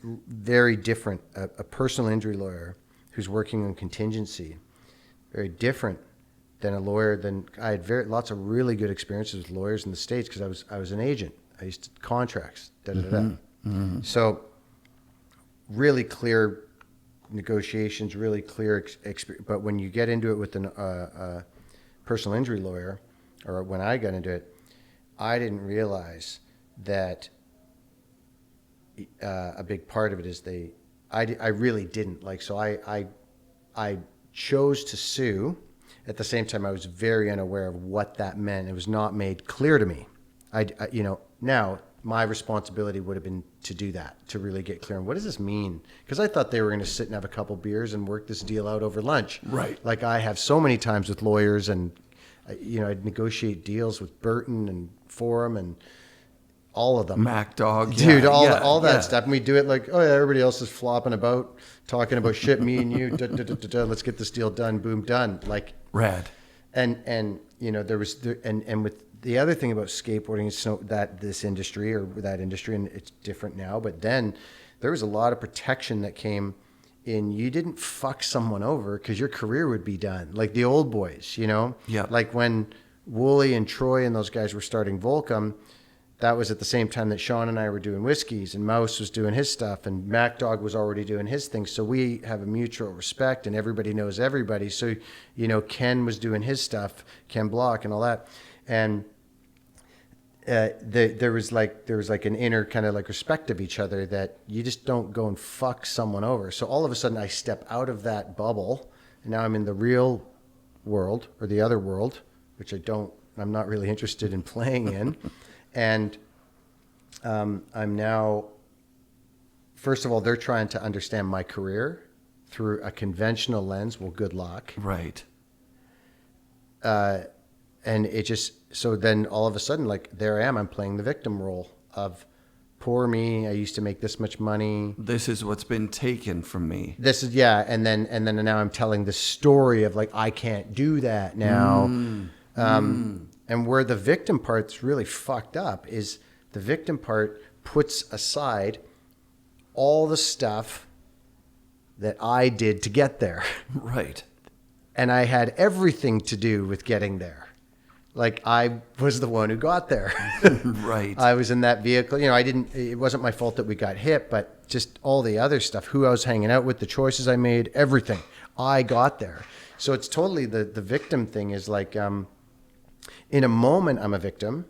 very different, a personal injury lawyer who's working on contingency, very different than a lawyer. Than I had lots of really good experiences with lawyers in the States because I was an agent. I used to contracts. So really clear negotiations, really clear experience. But when you get into it with a personal injury lawyer, or when I got into it, I didn't realize that a big part of it is I really didn't like. So I chose to sue. At the same time, I was very unaware of what that meant. It was not made clear to me. Now my responsibility would have been to do that, to really get clear on what does this mean? Because I thought they were going to sit and have a couple beers and work this deal out over lunch. Right. Like I have so many times with lawyers, and I'd negotiate deals with Burton and Forum and all of them. Mac Dog. Dude, all that stuff. And we do it like, oh yeah, everybody else is flopping about, talking about shit, me and you, let's get this deal done, boom, done. Like rad. And there was and with the other thing about skateboarding is this industry or that industry, and it's different now, but then there was a lot of protection that came in. You didn't fuck someone over because your career would be done. Like the old boys, Yeah. Like when Wooly and Troy and those guys were starting Volcom, that was at the same time that Sean and I were doing whiskeys, and Mouse was doing his stuff, and Mac Dog was already doing his thing. So we have a mutual respect, and everybody knows everybody. So, Ken was doing his stuff, Ken Block and all that. And there was like an inner kind of like respect of each other that you just don't go and fuck someone over. So all of a sudden I step out of that bubble, and now I'm in the real world, or the other world, which I'm not really interested in playing in. And I'm now, first of all, they're trying to understand my career through a conventional lens. Well, good luck. Right. And it just, so then all of a sudden, like there I am, I'm playing the victim role of poor me. I used to make this much money. This is what's been taken from me. This is, yeah. And then now I'm telling the story of like, I can't do that now. And where the victim part's really fucked up is the victim part puts aside all the stuff that I did to get there. Right. And I had everything to do with getting there. Like I was the one who got there. Right. I was in that vehicle. It wasn't my fault that we got hit, but just all the other stuff, who I was hanging out with, the choices I made, everything. I got there. So it's totally the victim thing is like, in a moment, I'm a victim.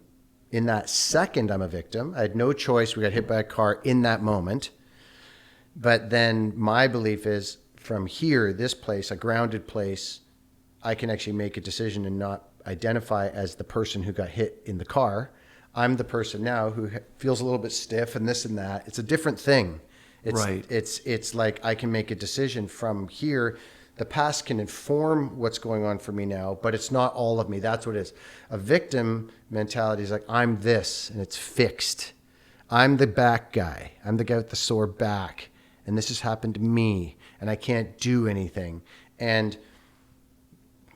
In that second, I'm a victim. I had no choice. We got hit by a car in that moment. But then my belief is from here, this place, a grounded place, I can actually make a decision and not identify as the person who got hit in the car. I'm the person now who feels a little bit stiff and this and that. It's a different thing. Right. It's like I can make a decision from here. The past can inform what's going on for me now, but it's not all of me. That's what it is. A victim mentality is like, I'm this, and it's fixed. I'm the back guy. I'm the guy with the sore back, and this has happened to me, and I can't do anything. And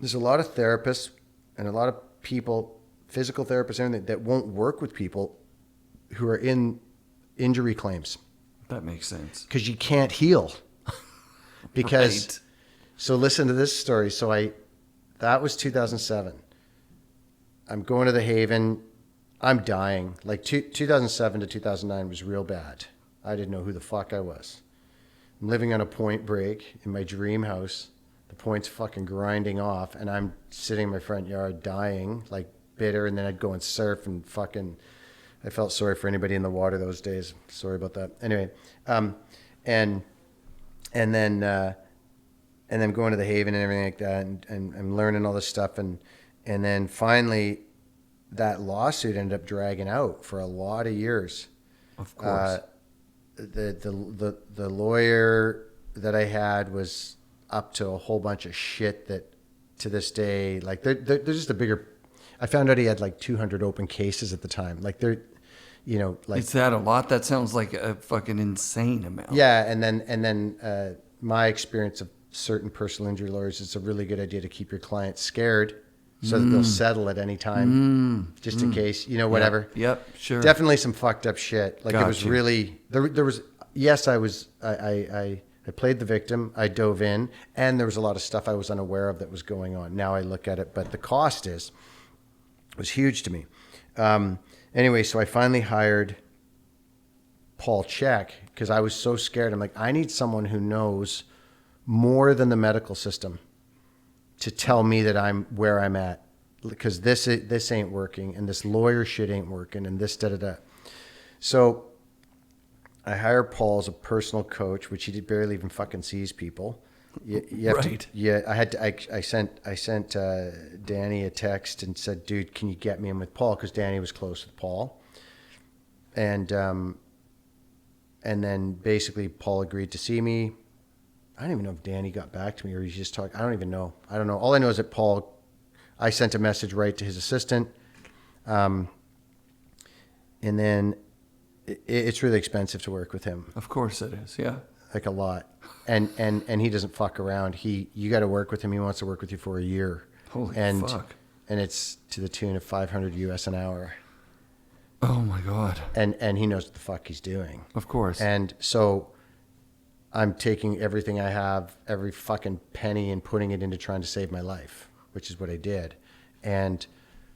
there's a lot of therapists and a lot of people, physical therapists, and everything, that won't work with people who are in injury claims. That makes sense. Because you can't heal. Because... Right. So listen to this story. So that was 2007. I'm going to the Haven. I'm dying. Like 2007 to 2009 was real bad. I didn't know who the fuck I was. I'm living on a point break in my dream house. The point's fucking grinding off, and I'm sitting in my front yard dying, like bitter, and then I'd go and surf and fucking... I felt sorry for anybody in the water those days. Sorry about that. Anyway, and then going to the Haven and everything like that, and I'm learning all this stuff, and then finally, that lawsuit ended up dragging out for a lot of years. Of course. The lawyer that I had was up to a whole bunch of shit that, to this day, like they're just a bigger. I found out he had like 200 open cases at the time. Like like, is that a lot? That sounds like a fucking insane amount. yeah. And then my experience of certain personal injury lawyers, it's a really good idea to keep your clients scared so that they'll settle at any time, just in case, whatever. Yep, sure. Definitely some fucked up shit. Like, it was really, there was, yes, I played the victim. I dove in, and there was a lot of stuff I was unaware of that was going on. Now I look at it, but the cost was huge to me. Anyway, so I finally hired Paul Check because I was so scared. I'm like, I need someone who knows more than the medical system to tell me that I'm where I'm at, because this ain't working, and this lawyer shit ain't working, and this da-da-da. So I hired Paul as a personal coach, which he barely even fucking sees people. You have Right. I sent Danny a text and said, dude, can you get me in with Paul? Because Danny was close with Paul. And then basically Paul agreed to see me. I don't even know if Danny got back to me or he's just talking. I don't even know. I don't know. All I know is that I sent a message right to his assistant. And then it's really expensive to work with him. Of course it is. Yeah. Like, a lot. And he doesn't fuck around. You got to work with him. He wants to work with you for a year. Holy fuck. And it's to the tune of $500 US an hour. Oh my God. And he knows what the fuck he's doing. Of course. And so I'm taking everything I have, every fucking penny, and putting it into trying to save my life, which is what I did. And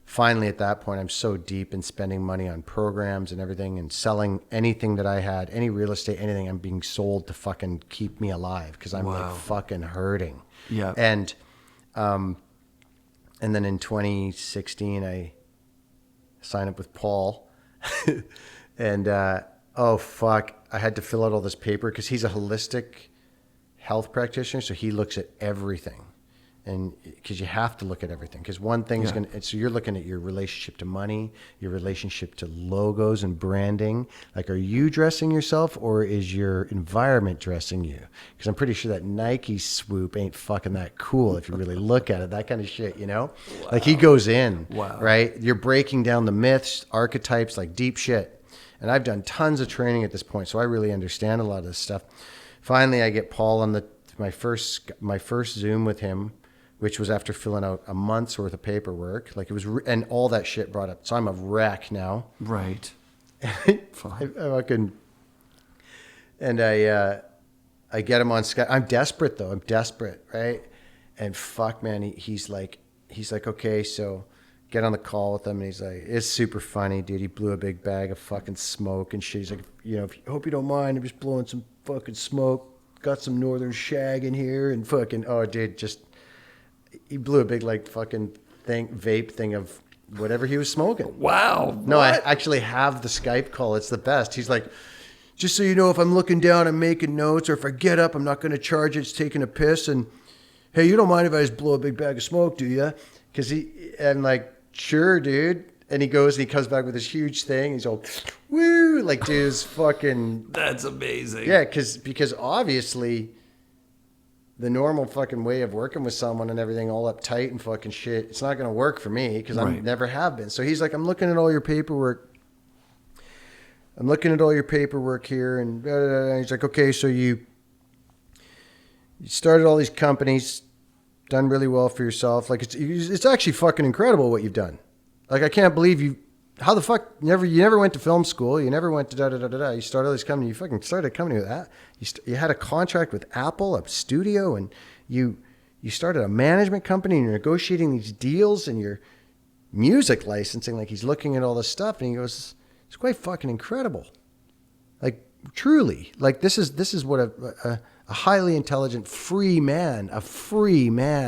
finally, at that point, I'm so deep in spending money on programs and everything and selling anything that I had, any real estate, anything. I'm being sold to fucking keep me alive because I'm like fucking hurting. Yeah. And then in 2016, I signed up with Paul. And oh fuck, I had to fill out all this paper because he's a holistic health practitioner, so he looks at everything. And because you have to look at everything, because one thing is so you're looking at your relationship to money, your relationship to logos and branding. Like, are you dressing yourself or is your environment dressing you? Because I'm pretty sure that Nike swoop ain't fucking that cool if you really look at it, that kind of shit, Wow. Like, he goes in, right? You're breaking down the myths, archetypes, like deep shit. And I've done tons of training at this point, so I really understand a lot of this stuff. Finally, I get Paul on my first Zoom with him, which was after filling out a month's worth of paperwork. Like, it was, and all that shit brought up. So I'm a wreck now. Right. Fine. I get him on Skype. I'm desperate though. I'm desperate, right? And fuck, man, he's like, okay, so get on the call with him, and he's like, it's super funny, dude. He blew a big bag of fucking smoke and shit. He's like, hope you don't mind, I'm just blowing some fucking smoke. Got some northern shag in here, and fucking, oh, dude, he blew a big, like, fucking vape thing of whatever he was smoking. Wow. No, I actually have the Skype call. It's the best. He's like, just so you know, if I'm looking down, I'm making notes, or if I get up, I'm not going to charge it. It's taking a piss. And hey, you don't mind if I just blow a big bag of smoke, do you? Because I'm like, sure, dude. And he goes and he comes back with this huge thing. He's all, woo, like, dude, it's fucking. That's amazing. Yeah, because obviously the normal fucking way of working with someone and everything all uptight and fucking shit, it's not going to work for me because I never have been. So he's like, I'm looking at all your paperwork. I'm looking at all your paperwork here. And blah, blah, blah. He's like, okay, so you started all these companies, done really well for yourself. Like, it's actually fucking incredible what you've done. Like, I can't believe how the fuck, you never went to film school. You never went to da-da-da-da-da. You started all this company. You fucking started a company with that. You had a contract with Apple, a studio, and you started a management company, and you're negotiating these deals, and your music licensing. Like, he's looking at all this stuff, and he goes, it's quite fucking incredible. Like, truly. Like, this is what a highly intelligent, free man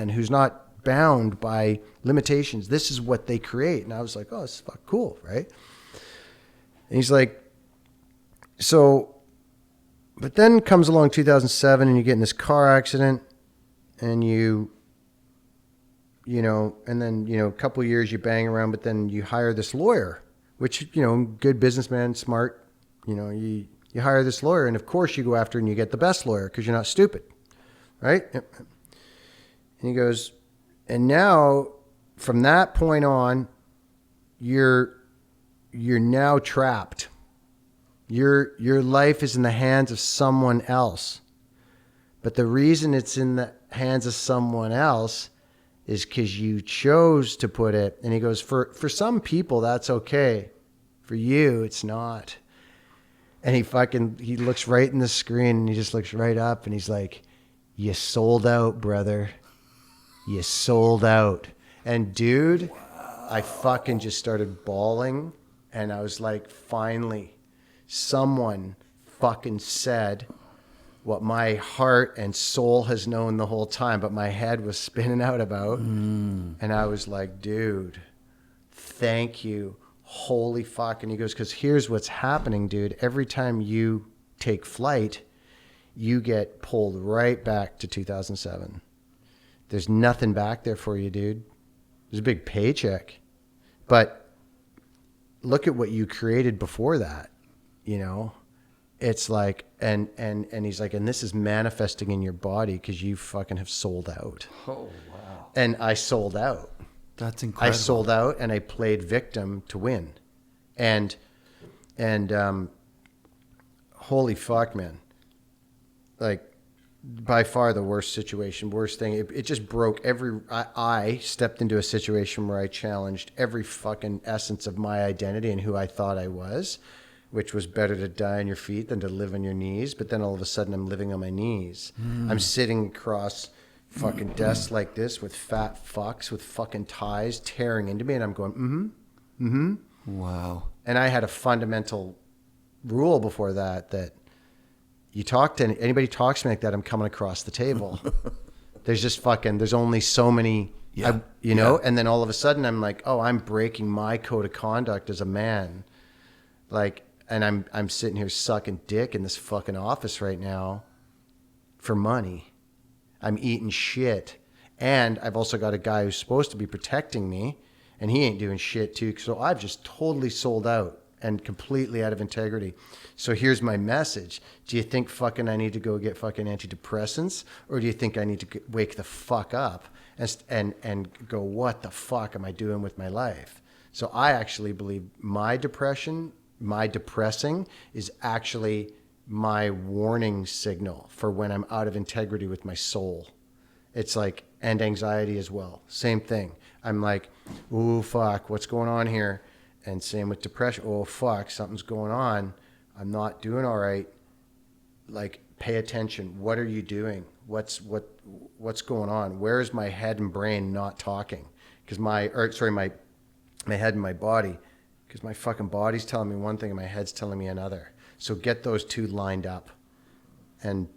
who's not bound by limitations, this is what they create. And I was like, oh, this is fucking cool, right? And he's like, so, but then comes along 2007 and you get in this car accident, and and then, a couple of years you bang around, but then you hire this lawyer, which, good businessman, smart, you hire this lawyer, and of course you go after and you get the best lawyer because you're not stupid, right? And he goes, and now from that point on, you're now trapped. Your life is in the hands of someone else. But the reason it's in the hands of someone else is because you chose to put it. And he goes, for some people, that's okay. For you, it's not. And he looks right in the screen and he just looks right up and he's like, you sold out, brother. You sold out. And dude, wow. I fucking just started bawling. And I was like, finally, someone fucking said what my heart and soul has known the whole time, but my head was spinning out about. And I was like, dude, thank you. Holy fuck. And he goes, because here's what's happening, dude. Every time you take flight, you get pulled right back to 2007. There's nothing back there for you, dude. There's a big paycheck. But look at what you created before that, you know? It's like, and he's like, and this is manifesting in your body because you fucking have sold out. Oh, wow. And I sold out. That's incredible. I sold out and I played victim to win. And holy fuck, man. Like, by far the worst thing. It just broke I stepped into a situation where I challenged every fucking essence of my identity and who I thought I was, which was better to die on your feet than to live on your knees. But then all of a sudden I'm living on my knees. I'm sitting across fucking desks like this with fat fucks with fucking ties tearing into me. And I'm going, Wow. And I had a fundamental rule before that you talk to anybody talks to me like that, I'm coming across the table. There's only so many, you know? And then all of a sudden I'm like, oh, I'm breaking my code of conduct as a man. Like, and I'm sitting here sucking dick in this fucking office right now for money. I'm eating shit. And I've also got a guy who's supposed to be protecting me and he ain't doing shit too. So I've just totally sold out and completely out of integrity. So here's my message. Do you think fucking I need to go get fucking antidepressants? Or do you think I need to wake the fuck up and go, what the fuck am I doing with my life? So I actually believe my depressing is actually my warning signal for when I'm out of integrity with my soul. It's like, and anxiety as well. Same thing. I'm like, ooh, fuck, what's going on here? And same with depression. Oh, fuck, something's going on. I'm not doing all right. Like, pay attention. What are you doing? What's going on? Where is my head and brain not talking? Because my head and my body. Because my fucking body's telling me one thing and my head's telling me another. So get those two lined up. And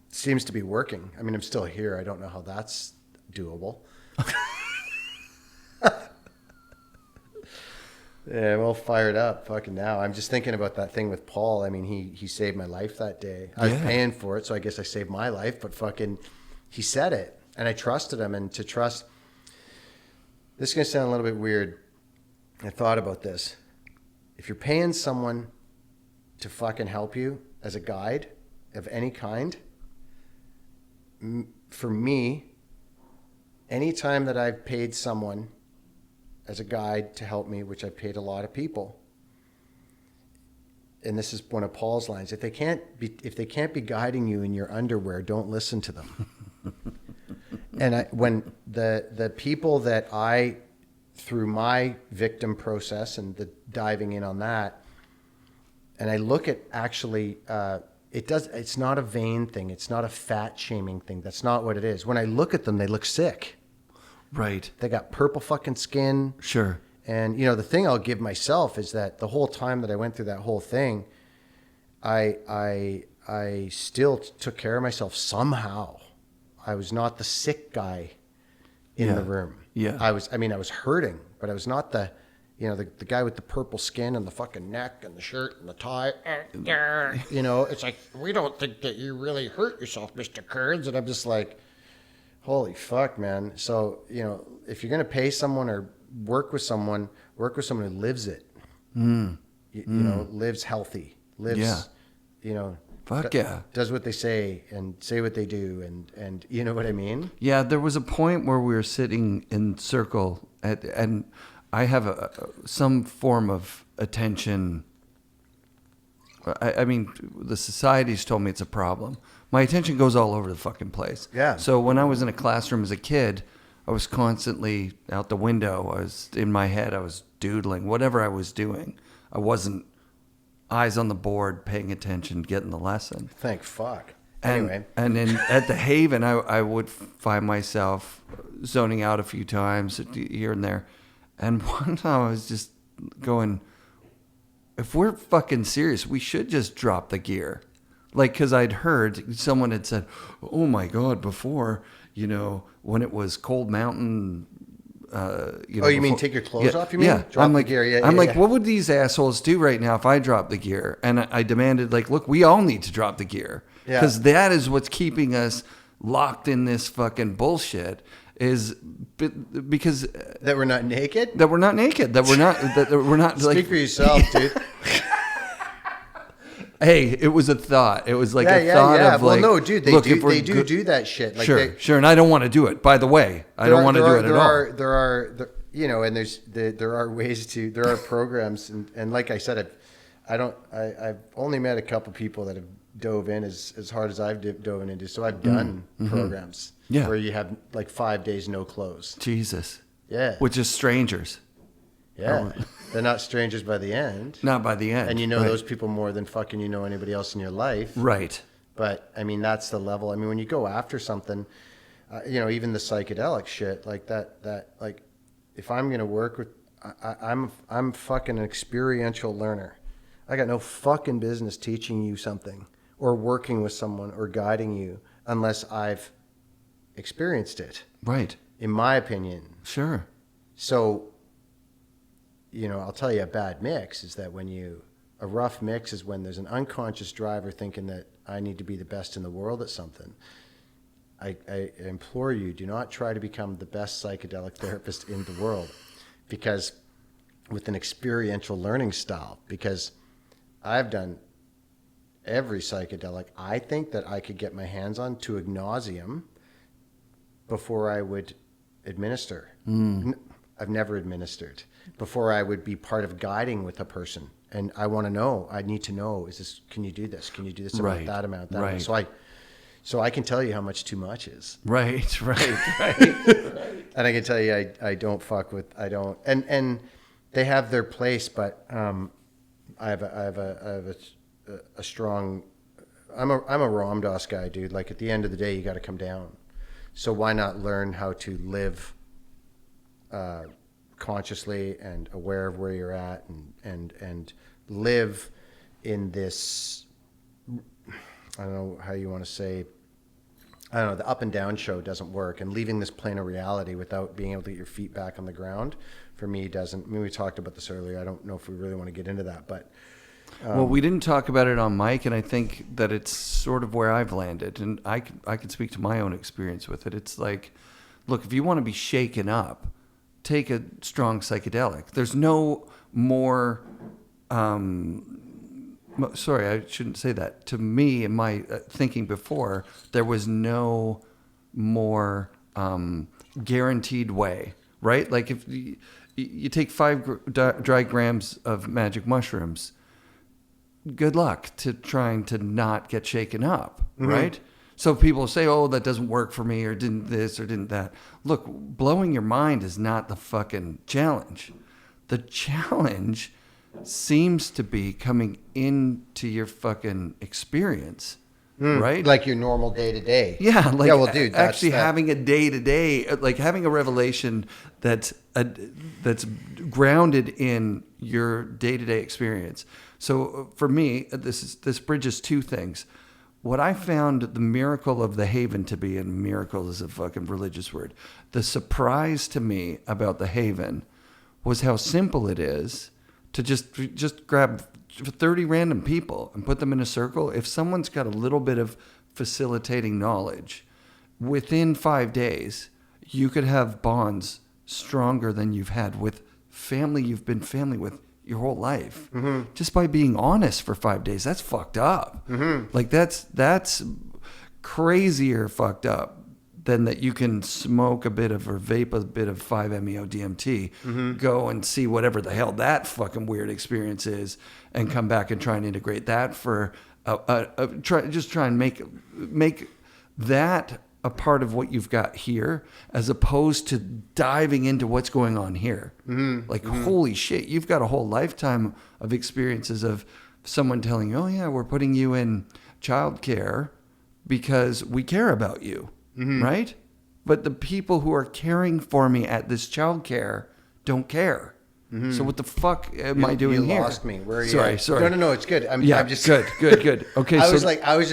it seems to be working. I mean, I'm still here. I don't know how that's doable. Yeah, well, fired up fucking now. I'm just thinking about that thing with Paul. I mean, he saved my life that day. I was paying for it, so I guess I saved my life. But fucking, he said it. And I trusted him. And to trust, this is going to sound a little bit weird. I thought about this. If you're paying someone to fucking help you as a guide of any kind, for me, anytime that I've paid someone as a guide to help me, which I've paid a lot of people, and this is one of Paul's lines, if they can't be guiding you in your underwear, don't listen to them. And when the people that I, through my victim process and the diving in on that, and I look at actually, it's not a vain thing. It's not a fat shaming thing. That's not what it is. When I look at them, they look sick. Right. They got purple fucking skin. Sure. And, you know, the thing I'll give myself is that the whole time that I went through that whole thing, I still took care of myself somehow. I was not the sick guy in the room. Yeah. I was hurting, but I was not the guy with the purple skin and the fucking neck and the shirt and the tie. You know, it's like, we don't think that you really hurt yourself, Mr. Kearns. And I'm just like, holy fuck, man. So, you know, if you're going to pay someone or work with someone who lives it. You know, lives healthy, you know, fuck does what they say and say what they do. And you know what I mean? Yeah. There was a point where we were sitting in circle and I have some form of attention. I mean, the society's told me it's a problem. My attention goes all over the fucking place. Yeah. So when I was in a classroom as a kid, I was constantly out the window. I was in my head. I was doodling, whatever I was doing. I wasn't eyes on the board, paying attention, getting the lesson. Thank fuck. Anyway. And then at the Haven, I would find myself zoning out a few times here and there. And one time I was just going, if we're fucking serious, we should just drop the gear. Like, because I'd heard someone had said, oh my God, before, when it was Cold Mountain. You mean take your clothes off? You mean? Yeah. Drop the gear. I'm like, what would these assholes do right now if I drop the gear? And I demanded, like, look, we all need to drop the gear. Because that is what's keeping us locked in this fucking bullshit. Is because that we're not naked. That we're not naked. That we're not. Speak for yourself, dude. Hey, it was a thought. It was like a thought of like. Well, no, dude, they do that shit. Like sure, and I don't want to do it. By the way, I don't want to do it at all. There are ways to. There are programs, and like I said, I've only met a couple people that have dove in as hard as I've dove into. So I've done programs where you have like 5 days no clothes. Jesus. Yeah. With just strangers. Yeah. They're not strangers by the end. Not by the end. And those people more than fucking anybody else in your life. Right. But I mean, that's the level. I mean, when you go after something, even the psychedelic shit like that, like if I'm going to work with, I'm fucking an experiential learner. I got no fucking business teaching you something or working with someone or guiding you unless I've experienced it. Right. In my opinion. Sure. So, I'll tell you a bad mix is that a rough mix is when there's an unconscious driver thinking that I need to be the best in the world at something. I implore you, do not try to become the best psychedelic therapist in the world because with an experiential learning style, because I've done every psychedelic I think that I could get my hands on to ad nauseum before I would administer. I've never administered. Before I would be part of guiding with a person. And I want to know, I need to know, can you do this? Can you do this amount, that amount, that amount? So I can tell you how much too much is. Right. And I can tell you I don't fuck with, and they have their place, but I have a strong, I'm a Ram Dass guy, dude. Like at the end of the day, you got to come down. So why not learn how to live consciously and aware of where you're at and live in this, I don't know how you want to say, I don't know, the up and down show doesn't work, and leaving this plane of reality without being able to get your feet back on the ground for me doesn't. I mean, we talked about this earlier. I don't know if we really want to get into that, but well, we didn't talk about it on mic, and I think that it's sort of where I've landed, and I can speak to my own experience with it. It's like, look, if you want to be shaken up, take a strong psychedelic. There's no more, sorry, I shouldn't say that. To me, in my thinking before, there was no more guaranteed way, right? Like if you take 5 dry grams of magic mushrooms, good luck to trying to not get shaken up, right? So people say, oh, that doesn't work for me, or didn't this, or didn't that. Look, blowing your mind is not the fucking challenge. The challenge seems to be coming into your fucking experience, right? Like your normal day to day. Yeah, like well, dude, actually having a day to day, like having a revelation that's grounded in your day to day experience. So for me, this bridges two things. What I found the miracle of the Haven to be, and miracle is a fucking religious word, the surprise to me about the Haven was how simple it is to just grab 30 random people and put them in a circle. If someone's got a little bit of facilitating knowledge, within 5 days, you could have bonds stronger than you've had with family you've been family with your whole life, just by being honest for 5 days. That's fucked up. Like that's crazier fucked up than that you can smoke a bit of or vape a bit of 5-MeO DMT, go and see whatever the hell that fucking weird experience is, and come back and try and integrate that for try and make that a part of what you've got here, as opposed to diving into what's going on here. Holy shit, you've got a whole lifetime of experiences of someone telling you, oh yeah, we're putting you in childcare because we care about you, right? But the people who are caring for me at this childcare don't care. So what the fuck am I doing here? You lost me. Where are you? Sorry. No, it's good. I'm just good. Okay. I was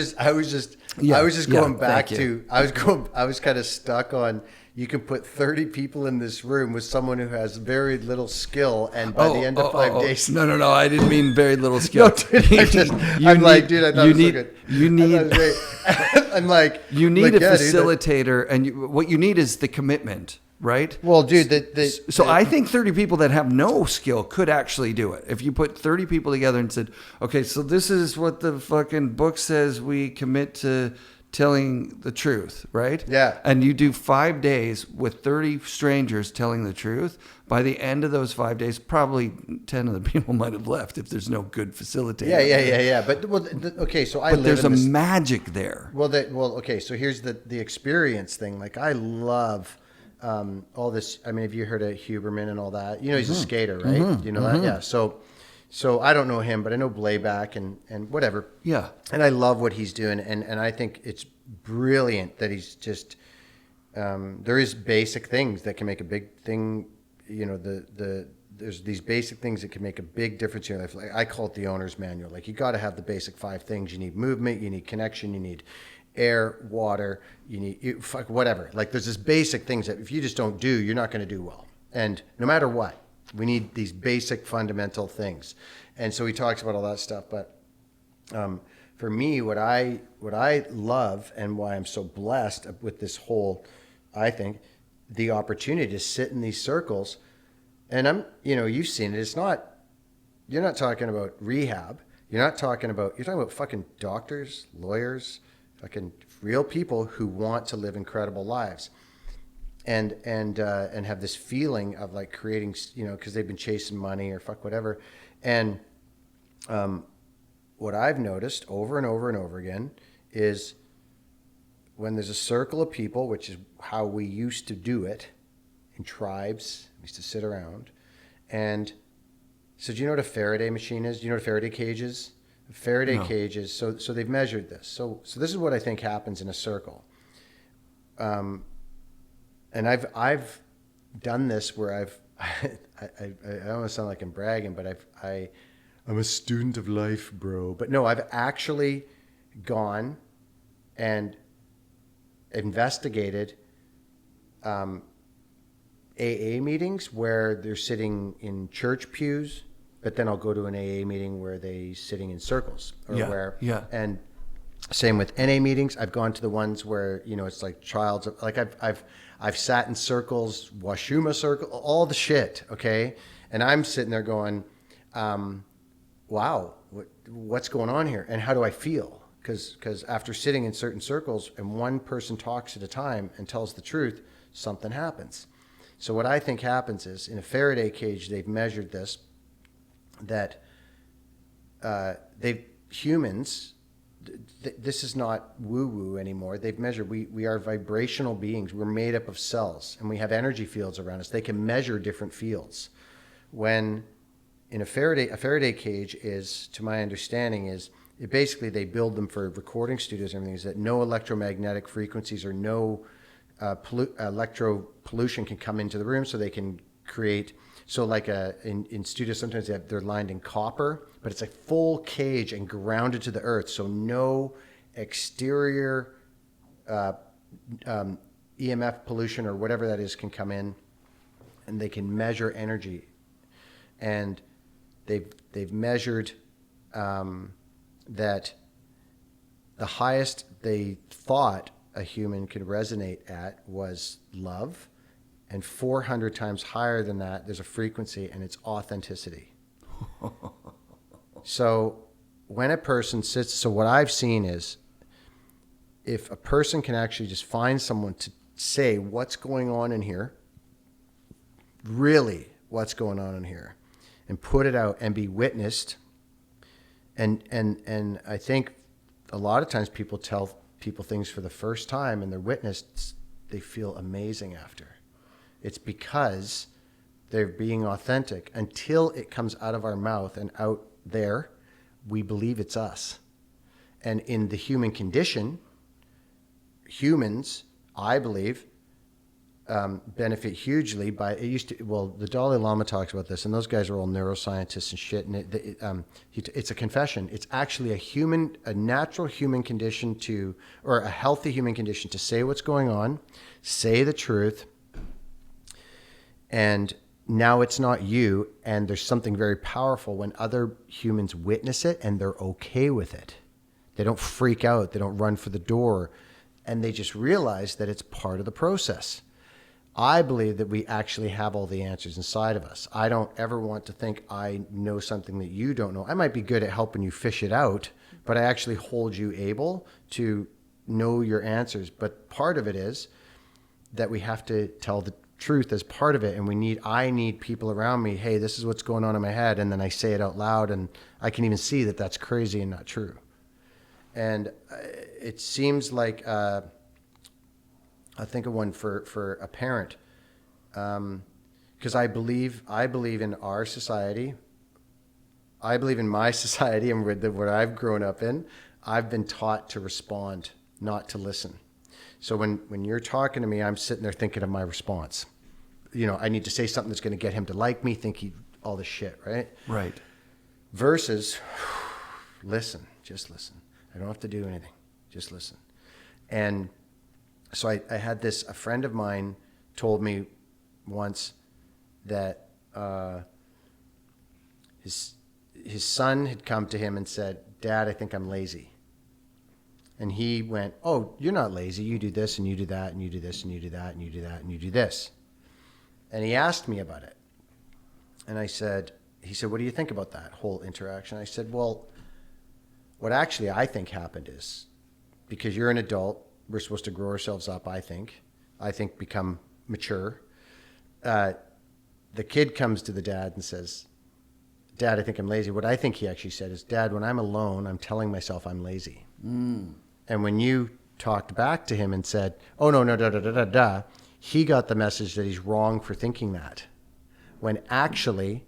just going back to. I was kind of stuck on. You can put 30 people in this room with someone who has very little skill, and by the end of 5 days. No. I didn't mean very little skill. No, dude, I'm like, dude, I thought it was so good. You need. I'm like, you need a facilitator, and what you need is the commitment. Right? Well, dude, so I think 30 people that have no skill could actually do it. If you put 30 people together and said, okay, so this is what the fucking book says, we commit to telling the truth, right? Yeah. And you do 5 days with 30 strangers telling the truth. By the end of those 5 days, probably 10 of the people might have left if there's no good facilitator. Yeah. But okay, so there's a magic there. Okay, so here's the experience thing. Like, I love all this. I mean, have you heard of Huberman and all that? You know, he's a skater, right? You know that? Yeah. So I don't know him, but I know Blayback and whatever. Yeah. And I love what he's doing. And I think it's brilliant that he's just, there is basic things that can make a big thing. You know, there's these basic things that can make a big difference in your life. Like, I call it the owner's manual. Like, you got to have the basic 5 things. You need movement, you need connection, you need air, water, whatever. Like, there's this basic things that if you just don't do, you're not going to do well. And no matter what, we need these basic fundamental things. And so he talks about all that stuff. But for me, what I love and why I'm so blessed with this whole, I think, the opportunity to sit in these circles, and you've seen it. It's not, you're not talking about rehab. You're talking about fucking doctors, lawyers, fucking real people who want to live incredible lives, and have this feeling of like creating, because they've been chasing money or fuck whatever. And what I've noticed over and over and over again is when there's a circle of people, which is how we used to do it in tribes. We used to sit around. And so do you know what a Faraday machine is? Do you know what a Faraday cage is? A Faraday cage is, so they've measured this. So this is what I think happens in a circle. And I've done this where I almost sound like I'm bragging, but I'm a student of life, bro. But no, I've actually gone and investigated AA meetings where they're sitting in church pews, but then I'll go to an AA meeting where they're sitting in circles, and same with NA meetings. I've gone to the ones where it's like like I've sat in circles, Washuma circle, all the shit. Okay, and I'm sitting there going, wow, what's going on here, and how do I feel? Because after sitting in certain circles and one person talks at a time and tells the truth, something happens. So what I think happens is in a Faraday cage, they've measured this, that humans, this is not woo-woo anymore. They've measured, we are vibrational beings. We're made up of cells, and we have energy fields around us. They can measure different fields. When in a Faraday cage is, to my understanding, is it basically they build them for recording studios and everything, is that no electromagnetic frequencies or no electro pollution can come into the room, so they can create. So like in studios, sometimes they're lined in copper, but it's a full cage and grounded to the earth, so no exterior EMF pollution or whatever that is can come in, and they can measure energy. And they've measured that the highest they thought a human could resonate at was love, and 400 times higher than that, there's a frequency, and it's authenticity. So when a person sits, so what I've seen is if a person can actually just find someone say what's going on in here, really what's going on in here, and put it out and be witnessed. And I think a lot of times people tell people things for the first time and they're witnessed, they feel amazing after. It's because they're being authentic. Until it comes out of our mouth and out there, we believe it's us. And in the human condition, humans, I believe, benefit hugely by the Dalai Lama talks about this, and those guys are all neuroscientists and shit, and it's a confession. It's actually a natural human condition or a healthy human condition to say what's going on, say the truth, and now it's not you, and there's something very powerful when other humans witness it and they're okay with it. They don't freak out, they don't run for the door, and they just realize that it's part of the process. I believe that we actually have all the answers inside of us. I don't ever want to think I know something that you don't know. I might be good at helping you fish it out, but I actually hold you able to know your answers. But part of it is that we have to tell the truth as part of it. And I need people around me. Hey, this is what's going on in my head. And then I say it out loud, and I can even see that that's crazy and not true. And it seems like, I think of one for a parent, because I believe in our society. I believe in my society and what I've grown up in. I've been taught to respond, not to listen. So when you're talking to me, I'm sitting there thinking of my response. I need to say something that's going to get him to like me, all this shit, right? Right. Versus, listen, just listen. I don't have to do anything. Just listen. And so I had a friend of mine told me once that his son had come to him and said, "Dad, I think I'm lazy." And he went, "Oh, you're not lazy. You do this and you do that and you do this and you do that and you do that and you do this." And he asked me about it. And he said, "What do you think about that whole interaction?" I said, "Well, what actually I think happened is, because you're an adult, we're supposed to grow ourselves up, I think become mature. The kid comes to the dad and says, 'Dad, I think I'm lazy.' What I think he actually said is, 'Dad, when I'm alone, I'm telling myself I'm lazy.'" And when you talked back to him and said, "Oh, no, da, he got the message that he's wrong for thinking that. When actually,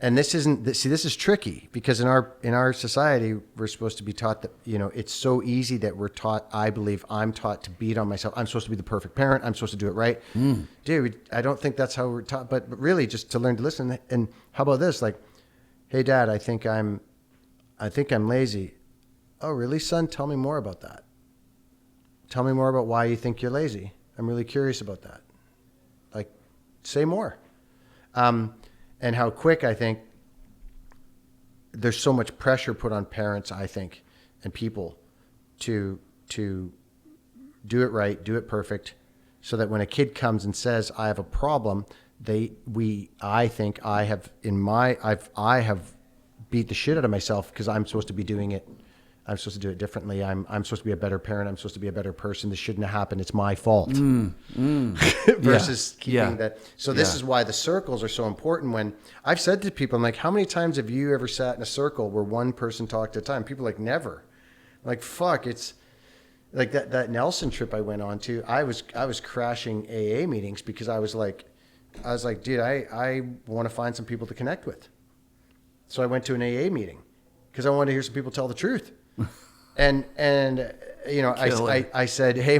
and this is tricky, because in our society, we're supposed to be taught that, it's so easy that we're taught, I believe I'm taught to beat on myself. I'm supposed to be the perfect parent. I'm supposed to do it right. Dude, I don't think that's how we're taught, but really just to learn to listen. And how about this? Like, "Hey, Dad, I think I'm lazy." "Oh, really, son? Tell me more about that. Tell me more about why you think you're lazy. I'm really curious about that. Like, say more." And how quick, I think, there's so much pressure put on parents, I think, and people to do it right, do it perfect, so that when a kid comes and says, "I have a problem," I think I have beat the shit out of myself because I'm supposed to be doing it. I'm supposed to do it differently. I'm supposed to be a better parent. I'm supposed to be a better person. This shouldn't have happened. It's my fault. Versus keeping that. So this is why the circles are so important. When I've said to people, I'm like, "How many times have you ever sat in a circle where one person talked at a time?" People are like, "Never." Like, fuck, it's like that Nelson trip I went on to. I was crashing AA meetings because I was like, dude, I want to find some people to connect with. So I went to an AA meeting because I wanted to hear some people tell the truth. And I said, "Hey,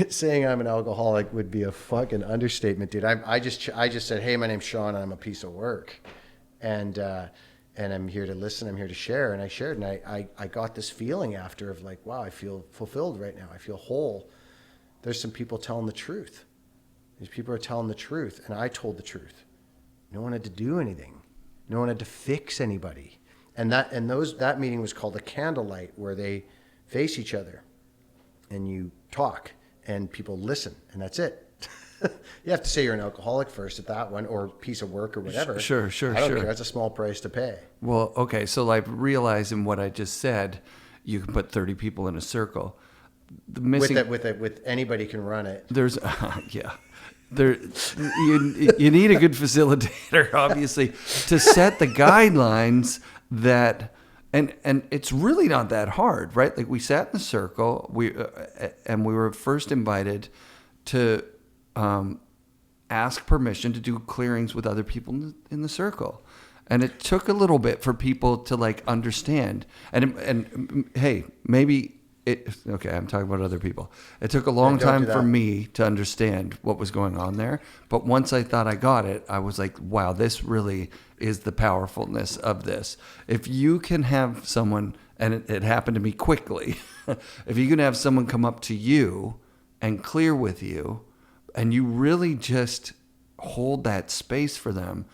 saying I'm an alcoholic would be a fucking understatement, dude. I just said, 'Hey, my name's Sean and I'm a piece of work. And I'm here to listen. I'm here to share.'" And I shared, and I got this feeling after of like, wow, I feel fulfilled right now. I feel whole. There's some people telling the truth. These people are telling the truth. And I told the truth. No one had to do anything. No one had to fix anybody. And that meeting was called a candlelight, where they face each other and you talk and people listen, and that's it. You have to say you're an alcoholic first at that one, or piece of work or whatever. Sure. I don't care. That's a small price to pay. Well, okay. So like, realizing what I just said, you can put 30 people in a circle. the missing with anybody can run it. There's yeah. There, you need a good facilitator, obviously, to set the guidelines that, and it's really not that hard, right? Like we sat in a circle, and we were first invited to ask permission to do clearings with other people in the circle, and it took a little bit for people to like understand. And hey, maybe. Okay, I'm talking about other people. It took a long time for me to understand what was going on there. But once I thought I got it, I was like, wow, this really is the powerfulness of this. If you can have someone, and it happened to me quickly, if you can have someone come up to you and clear with you, and you really just hold that space for them,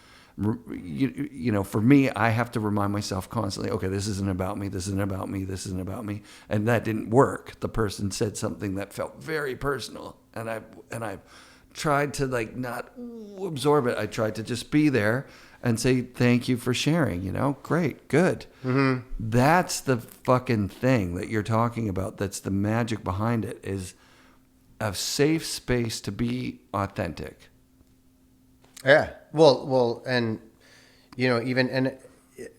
you know, for me, I have to remind myself constantly, okay, this isn't about me, this isn't about me, this isn't about me. And that didn't work. The person said something that felt very personal. And I tried to like not absorb it. I tried to just be there and say, thank you for sharing, you know, great, good. Mm-hmm. That's the fucking thing that you're talking about. That's the magic behind it, is a safe space to be authentic. Yeah. Well, and you know, and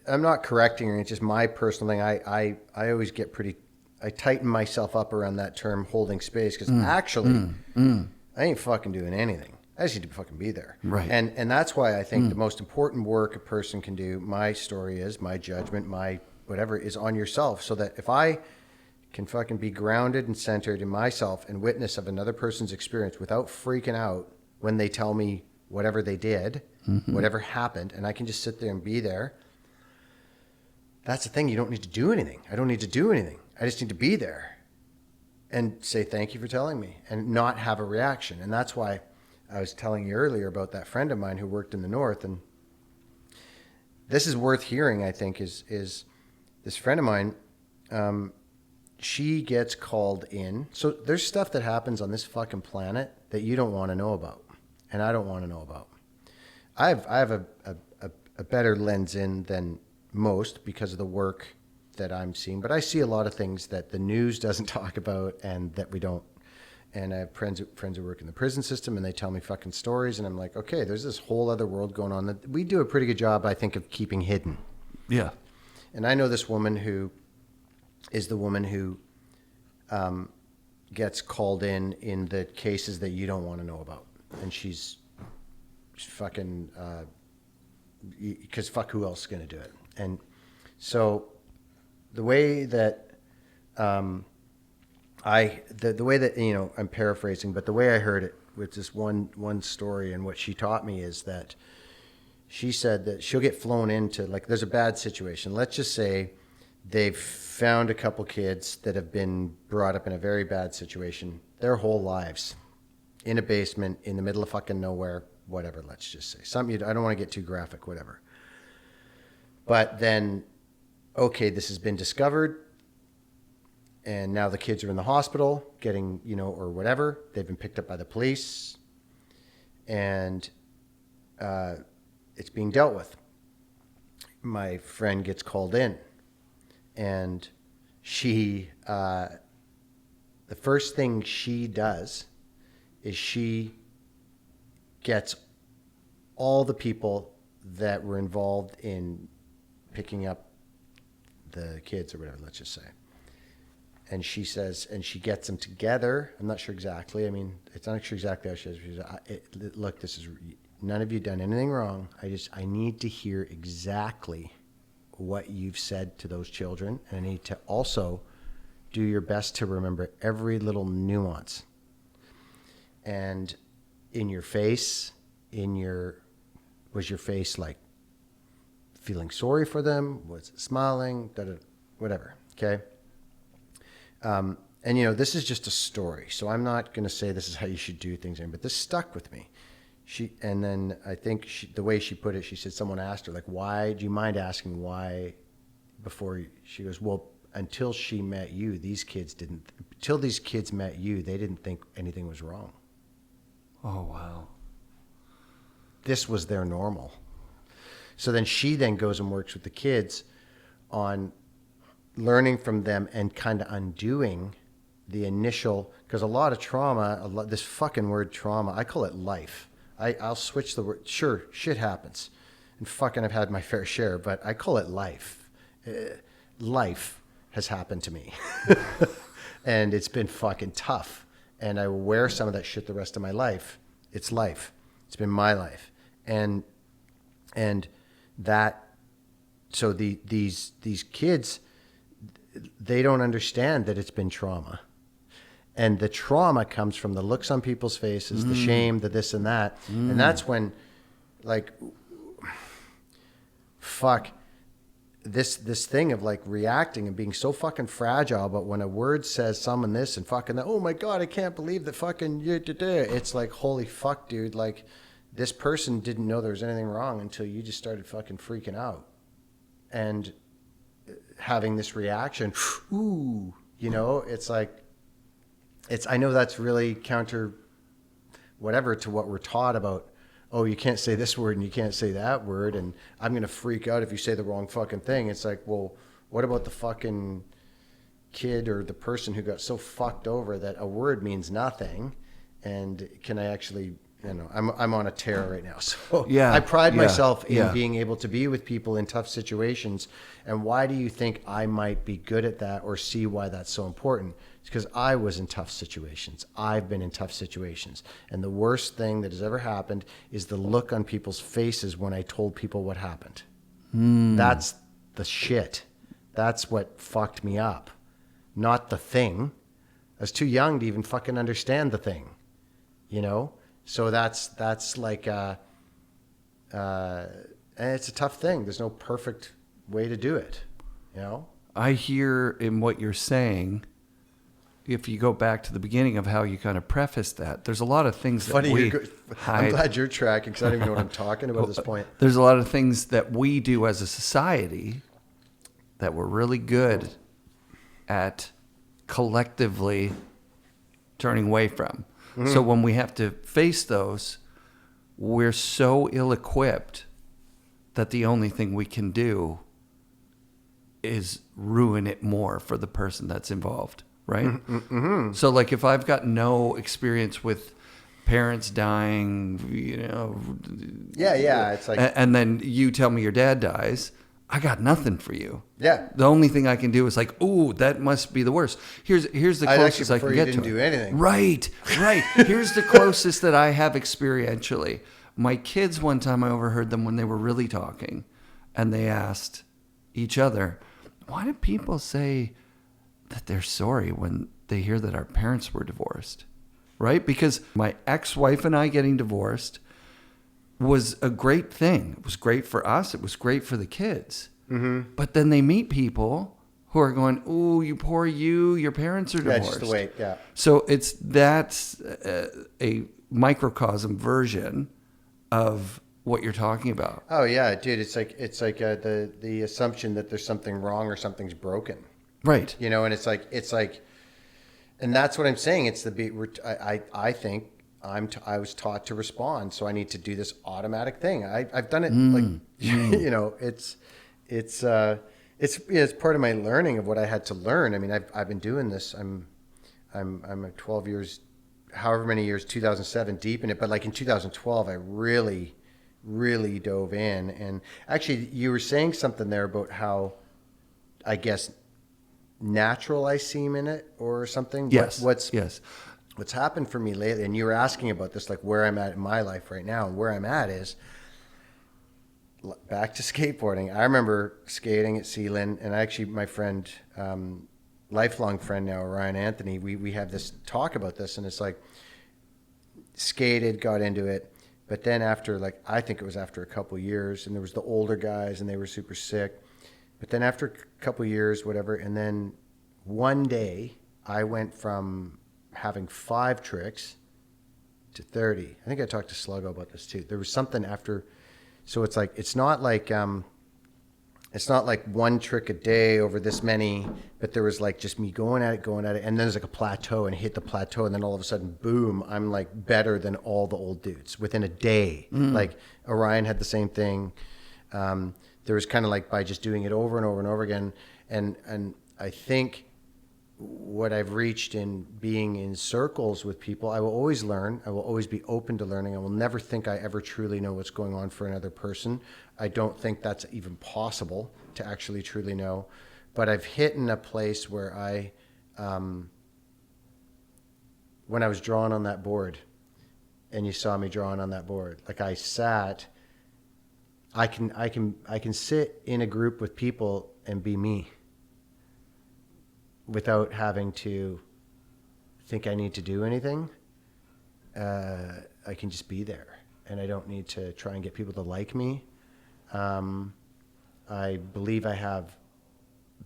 I'm not correcting her. It's just my personal thing. I always get I tighten myself up around that term, holding space, because actually, I ain't fucking doing anything. I just need to fucking be there. Right. And that's why I think the most important work a person can do, my story is, my judgment, my whatever, is on yourself. So that if I can fucking be grounded and centered in myself and witness of another person's experience without freaking out when they tell me whatever they did, whatever happened, and I can just sit there and be there. That's the thing. You don't need to do anything. I don't need to do anything. I just need to be there and say, thank you for telling me, and not have a reaction. And that's why I was telling you earlier about that friend of mine who worked in the North. And this is worth hearing, I think, is this friend of mine, she gets called in. So there's stuff that happens on this fucking planet that you don't want to know about. And I don't want to know about. I have a better lens in than most because of the work that I'm seeing. But I see a lot of things that the news doesn't talk about and that we don't. And I have friends who work in the prison system, and they tell me fucking stories. And I'm like, okay, there's this whole other world going on that we do a pretty good job, I think, of keeping hidden. Yeah. And I know this woman who is the woman who gets called in the cases that you don't want to know about. And she's fucking, because fuck, who else is going to do it? And so the way that the way that, you know, I'm paraphrasing, but the way I heard it with this one story, and what she taught me is that she said that she'll get flown into, like, there's a bad situation. Let's just say they've found a couple kids that have been brought up in a very bad situation their whole lives. In a basement, in the middle of fucking nowhere, whatever, let's just say. I don't want to get too graphic, whatever. But then, okay, this has been discovered, and now the kids are in the hospital getting, you know, or whatever. They've been picked up by the police, and it's being dealt with. My friend gets called in, and she, the first thing she does is she gets all the people that were involved in picking up the kids or whatever, let's just say. And she says, and she gets them together. I'm not sure exactly. I mean, it's not sure exactly how she says. Look, none of you done anything wrong. I need to hear exactly what you've said to those children. And I need to also do your best to remember every little nuance. And in your face, was your face like feeling sorry for them? Was it smiling? Whatever. Okay. And you know, this is just a story, so I'm not going to say this is how you should do things, but this stuck with me. And then I think the way she put it, she said someone asked her, like, why, do you mind asking why, before she goes, well, until she met you, until these kids met you, they didn't think anything was wrong. Oh, wow. This was their normal. So then she goes and works with the kids on learning from them and kind of undoing the initial, because a lot of trauma, this fucking word trauma, I call it life. I'll switch the word. Sure, shit happens. And fucking I've had my fair share, but I call it life. Life has happened to me. And it's been fucking tough. And I will wear some of that shit the rest of my life. It's life. It's been my life. And that, so these kids, they don't understand that it's been trauma. And the trauma comes from the looks on people's faces, the shame, the this and that. And that's when, like, fuck, this thing of like reacting and being so fucking fragile, but when a word says someone this and fucking that, oh my God, I can't believe that fucking you did it. It's like, holy fuck, dude. Like, this person didn't know there was anything wrong until you just started fucking freaking out. And having this reaction, ooh, you know, it's like, I know that's really counter whatever to what we're taught about. Oh, you can't say this word and you can't say that word, and I'm going to freak out if you say the wrong fucking thing. It's like, well, what about the fucking kid or the person who got so fucked over that a word means nothing? And can I actually, you know, I'm on a tear right now. So yeah, I pride myself in being able to be with people in tough situations. And why do you think I might be good at that or see why that's so important? It's because I was in tough situations. I've been in tough situations. And the worst thing that has ever happened is the look on people's faces when I told people what happened. That's the shit. That's what fucked me up. Not the thing. I was too young to even fucking understand the thing, you know? So that's like, and it's a tough thing. There's no perfect way to do it, you know? I hear in what you're saying, if you go back to the beginning of how you kind of prefaced that, there's a lot of things that I'm glad you're tracking because I don't even know what I'm talking about at this point. There's a lot of things that we do as a society that we're really good at collectively turning away from. Mm-hmm. So when we have to face those, we're so ill-equipped that the only thing we can do is ruin it more for the person that's involved. Right? Mm-hmm. So like if I've got no experience with parents dying, you know. Yeah. It's like, and then you tell me your dad dies, I got nothing for you. Yeah. The only thing I can do is like, ooh, that must be the worst. Here's the closest I can get to it. Didn't do anything. Right. Here's the closest that I have experientially. My kids, one time I overheard them when they were really talking, and they asked each other, why do people say that they're sorry when they hear that our parents were divorced, right? Because my ex-wife and I getting divorced was a great thing. It was great for us. It was great for the kids. Mm-hmm. But then they meet people who are going, ooh, you poor you, your parents are divorced. Just the way, yeah. So that's a microcosm version of what you're talking about. Oh yeah, dude. It's like the assumption that there's something wrong or something's broken. Right. You know, and it's like, and that's what I'm saying. It's I think I was taught to respond, so I need to do this automatic thing. I've done it you know, it's part of my learning of what I had to learn. I mean, I've been doing this. I'm 12 years, however many years, 2007 deep in it. But like in 2012, I really, really dove in. And actually, you were saying something there about how, I guess, natural I seem in it or something. Yes. What's happened for me lately, and you were asking about this, like where I'm at in my life right now, and where I'm at is back to skateboarding. I remember skating at Sealand, and actually my friend, lifelong friend now, Ryan Anthony, we have this talk about this, and it's like skated, got into it, but then after, like, I think it was after a couple years, and there was the older guys, and they were super sick. But then after a couple of years, whatever, and then one day I went from having 5 tricks to 30. I think I talked to Sluggo about this too. There was something after, so it's like, it's not like one trick a day over this many, but there was like just me going at it. And then there's like a plateau, and hit the plateau. And then all of a sudden, boom, I'm like better than all the old dudes within a day. Like Orion had the same thing. There was kind of like by just doing it over and over and over again. And I think what I've reached in being in circles with people, I will always learn. I will always be open to learning. I will never think I ever truly know what's going on for another person. I don't think that's even possible to actually truly know. But I've hit in a place where when I was drawing on that board, and you saw me drawing on that board, like I sat, I can sit in a group with people and be me without having to think I need to do anything. I can just be there, and I don't need to try and get people to like me. I believe I have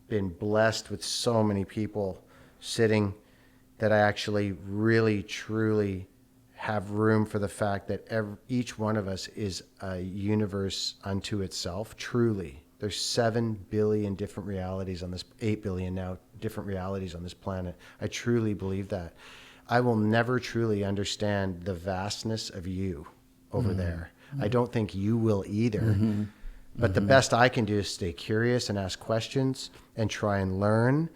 been blessed with so many people sitting that I actually really, truly have room for the fact that each one of us is a universe unto itself, truly. There's 7 billion different realities on this, 8 billion now, different realities on this planet. I truly believe that. I will never truly understand the vastness of you over there. I don't think you will either. But the best I can do is stay curious and ask questions and try and learn.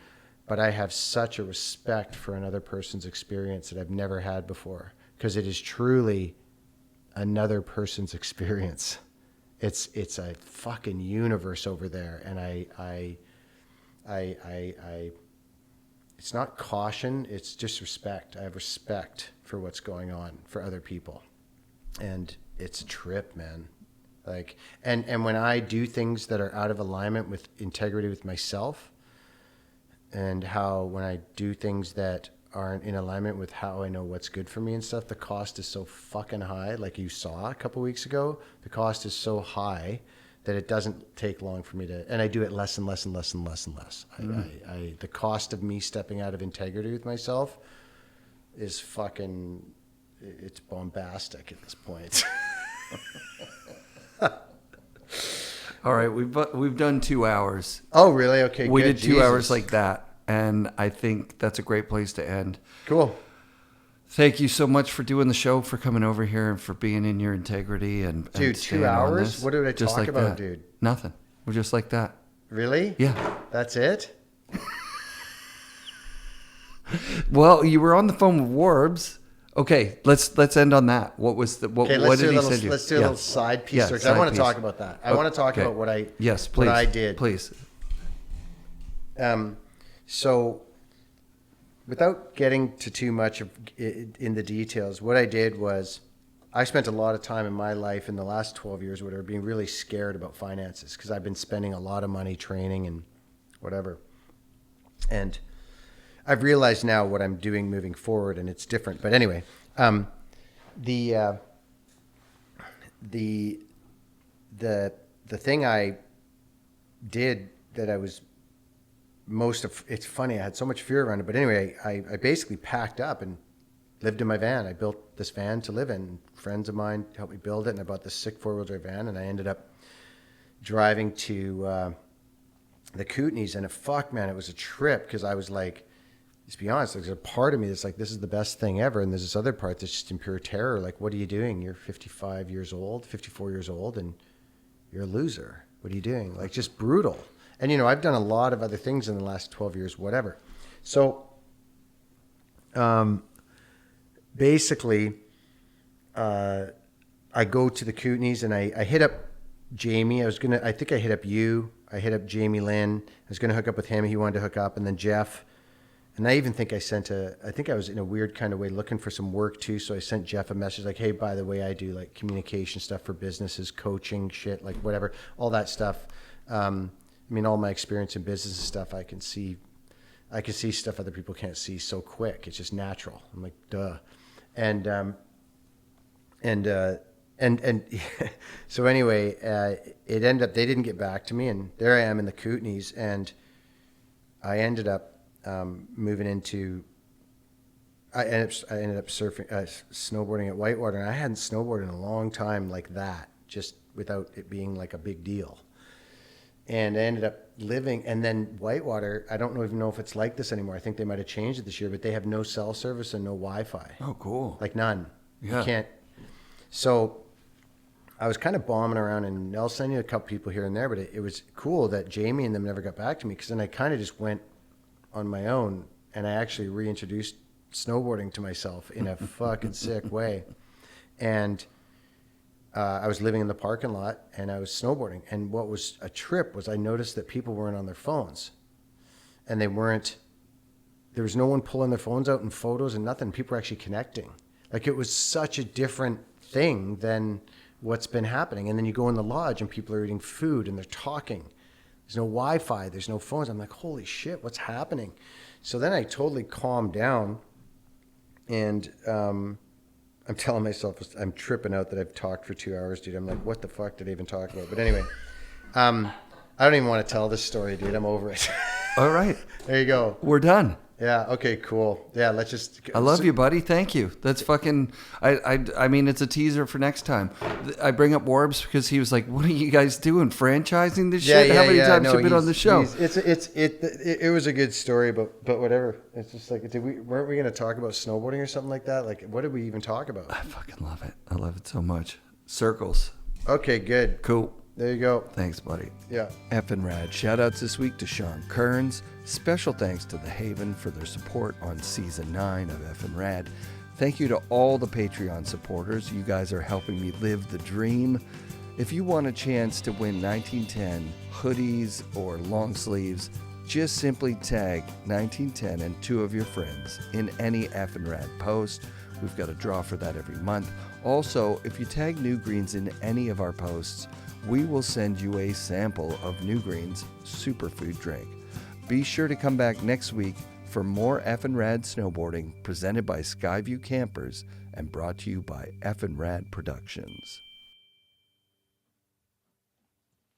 But I have such a respect for another person's experience that I've never had before, because it is truly another person's experience. It's a fucking universe over there, and I it's not caution, it's just respect. I have respect for what's going on for other people, and it's a trip, man. Like, and when I do things that are out of alignment with integrity with myself, and how when I do things that aren't in alignment with how I know what's good for me and stuff, the cost is so fucking high. Like you saw a couple weeks ago, the cost is so high that it doesn't take long for me to, and I do it less and less and less and less and less. The cost of me stepping out of integrity with myself is fucking, it's bombastic at this point. All right, we've done 2 hours. Oh, really? Okay, we good. did 2 hours like that, and I think that's a great place to end. Cool. Thank you so much for doing the show, for coming over here, and for being in your integrity. And dude, 2 hours? What did I talk about, dude? Nothing. We're just like that. Really? Yeah. That's it? Well, you were on the phone with Warbs. Okay, let's end on that. What was the what? Okay, what did he send you? Let's do a little side piece. I want to talk about that. I want to talk about what I please. What I did. Please. So, without getting to too much in the details, what I did was I spent a lot of time in my life in the last 12 years, whatever, being really scared about finances because I've been spending a lot of money training and whatever. And I've realized now what I'm doing moving forward, and it's different. But anyway, the thing I did that I was it's funny, I had so much fear around it. But anyway, I basically packed up and lived in my van. I built this van to live in. Friends of mine helped me build it, and I bought this sick 4-wheel drive van, and I ended up driving to the Kootenays, and it was a trip because I was like, let's be honest, there's a part of me that's like, this is the best thing ever. And there's this other part that's just in pure terror. Like, what are you doing? You're 54 years old, and you're a loser. What are you doing? Like, just brutal. And, I've done a lot of other things in the last 12 years, whatever. So, basically, I go to the Kootenays and I hit up Jamie. I think I hit up you. I hit up Jamie Lynn. I was going to hook up with him. He wanted to hook up. And then Jeff. And I even think I think I was in a weird kind of way looking for some work too. So I sent Jeff a message like, hey, by the way, I do like communication stuff for businesses, coaching shit, like whatever, all that stuff. All my experience in business and stuff, I can see stuff other people can't see so quick. It's just natural. I'm like, duh. And so anyway, it ended up, they didn't get back to me, and there I am in the Kootenays, and I ended up moving into, I ended up surfing, snowboarding at Whitewater, and I hadn't snowboarded in a long time like that, just without it being like a big deal. And I ended up living, and then Whitewater, I don't even know if it's like this anymore. I think they might have changed it this year, but they have no cell service and no Wi-Fi. Oh, cool. Like none. Yeah. You can't. So I was kind of bombing around, and Nelson, I knew a couple people here and there, but it was cool that Jamie and them never got back to me, because then I kind of just went on my own and I actually reintroduced snowboarding to myself in a fucking sick way. And I was living in the parking lot and I was snowboarding. And what was a trip was I noticed that people weren't on their phones, and there was no one pulling their phones out in photos and nothing. People were actually connecting. Like, it was such a different thing than what's been happening. And then you go in the lodge and people are eating food and they're talking. There's no Wi-Fi. There's no phones. I'm like, holy shit, what's happening? So then I totally calmed down, and I'm telling myself I'm tripping out that I've talked for 2 hours, dude. I'm like, what the fuck did I even talk about? But anyway, I don't even want to tell this story, dude. I'm over it. All right. There you go. We're done. Yeah. Okay, cool. Yeah. Let's just. I love you, buddy. Thank you. That's fucking. I mean, it's a teaser for next time. I bring up Warbs because he was like, "What are you guys doing? Franchising this shit? How many times have you been on the show?" It was a good story, but whatever. It's just like, weren't we going to talk about snowboarding or something like that? Like, what did we even talk about? I fucking love it. I love it so much. Circles. Okay. Good. Cool. There you go. Thanks, buddy. Yeah. FNRad shoutouts this week to Sean Kearns. Special thanks to The Haven for their support on Season 9 of FNRad. Thank you to all the Patreon supporters. You guys are helping me live the dream. If you want a chance to win 1910 hoodies or long sleeves, just simply tag 1910 and 2 of your friends in any FNRad post. We've got a draw for that every month. Also, if you tag New Greens in any of our posts, we will send you a sample of New Green's superfood drink. Be sure to come back next week for more FNRad snowboarding presented by Skyview Campers and brought to you by FNRad Productions.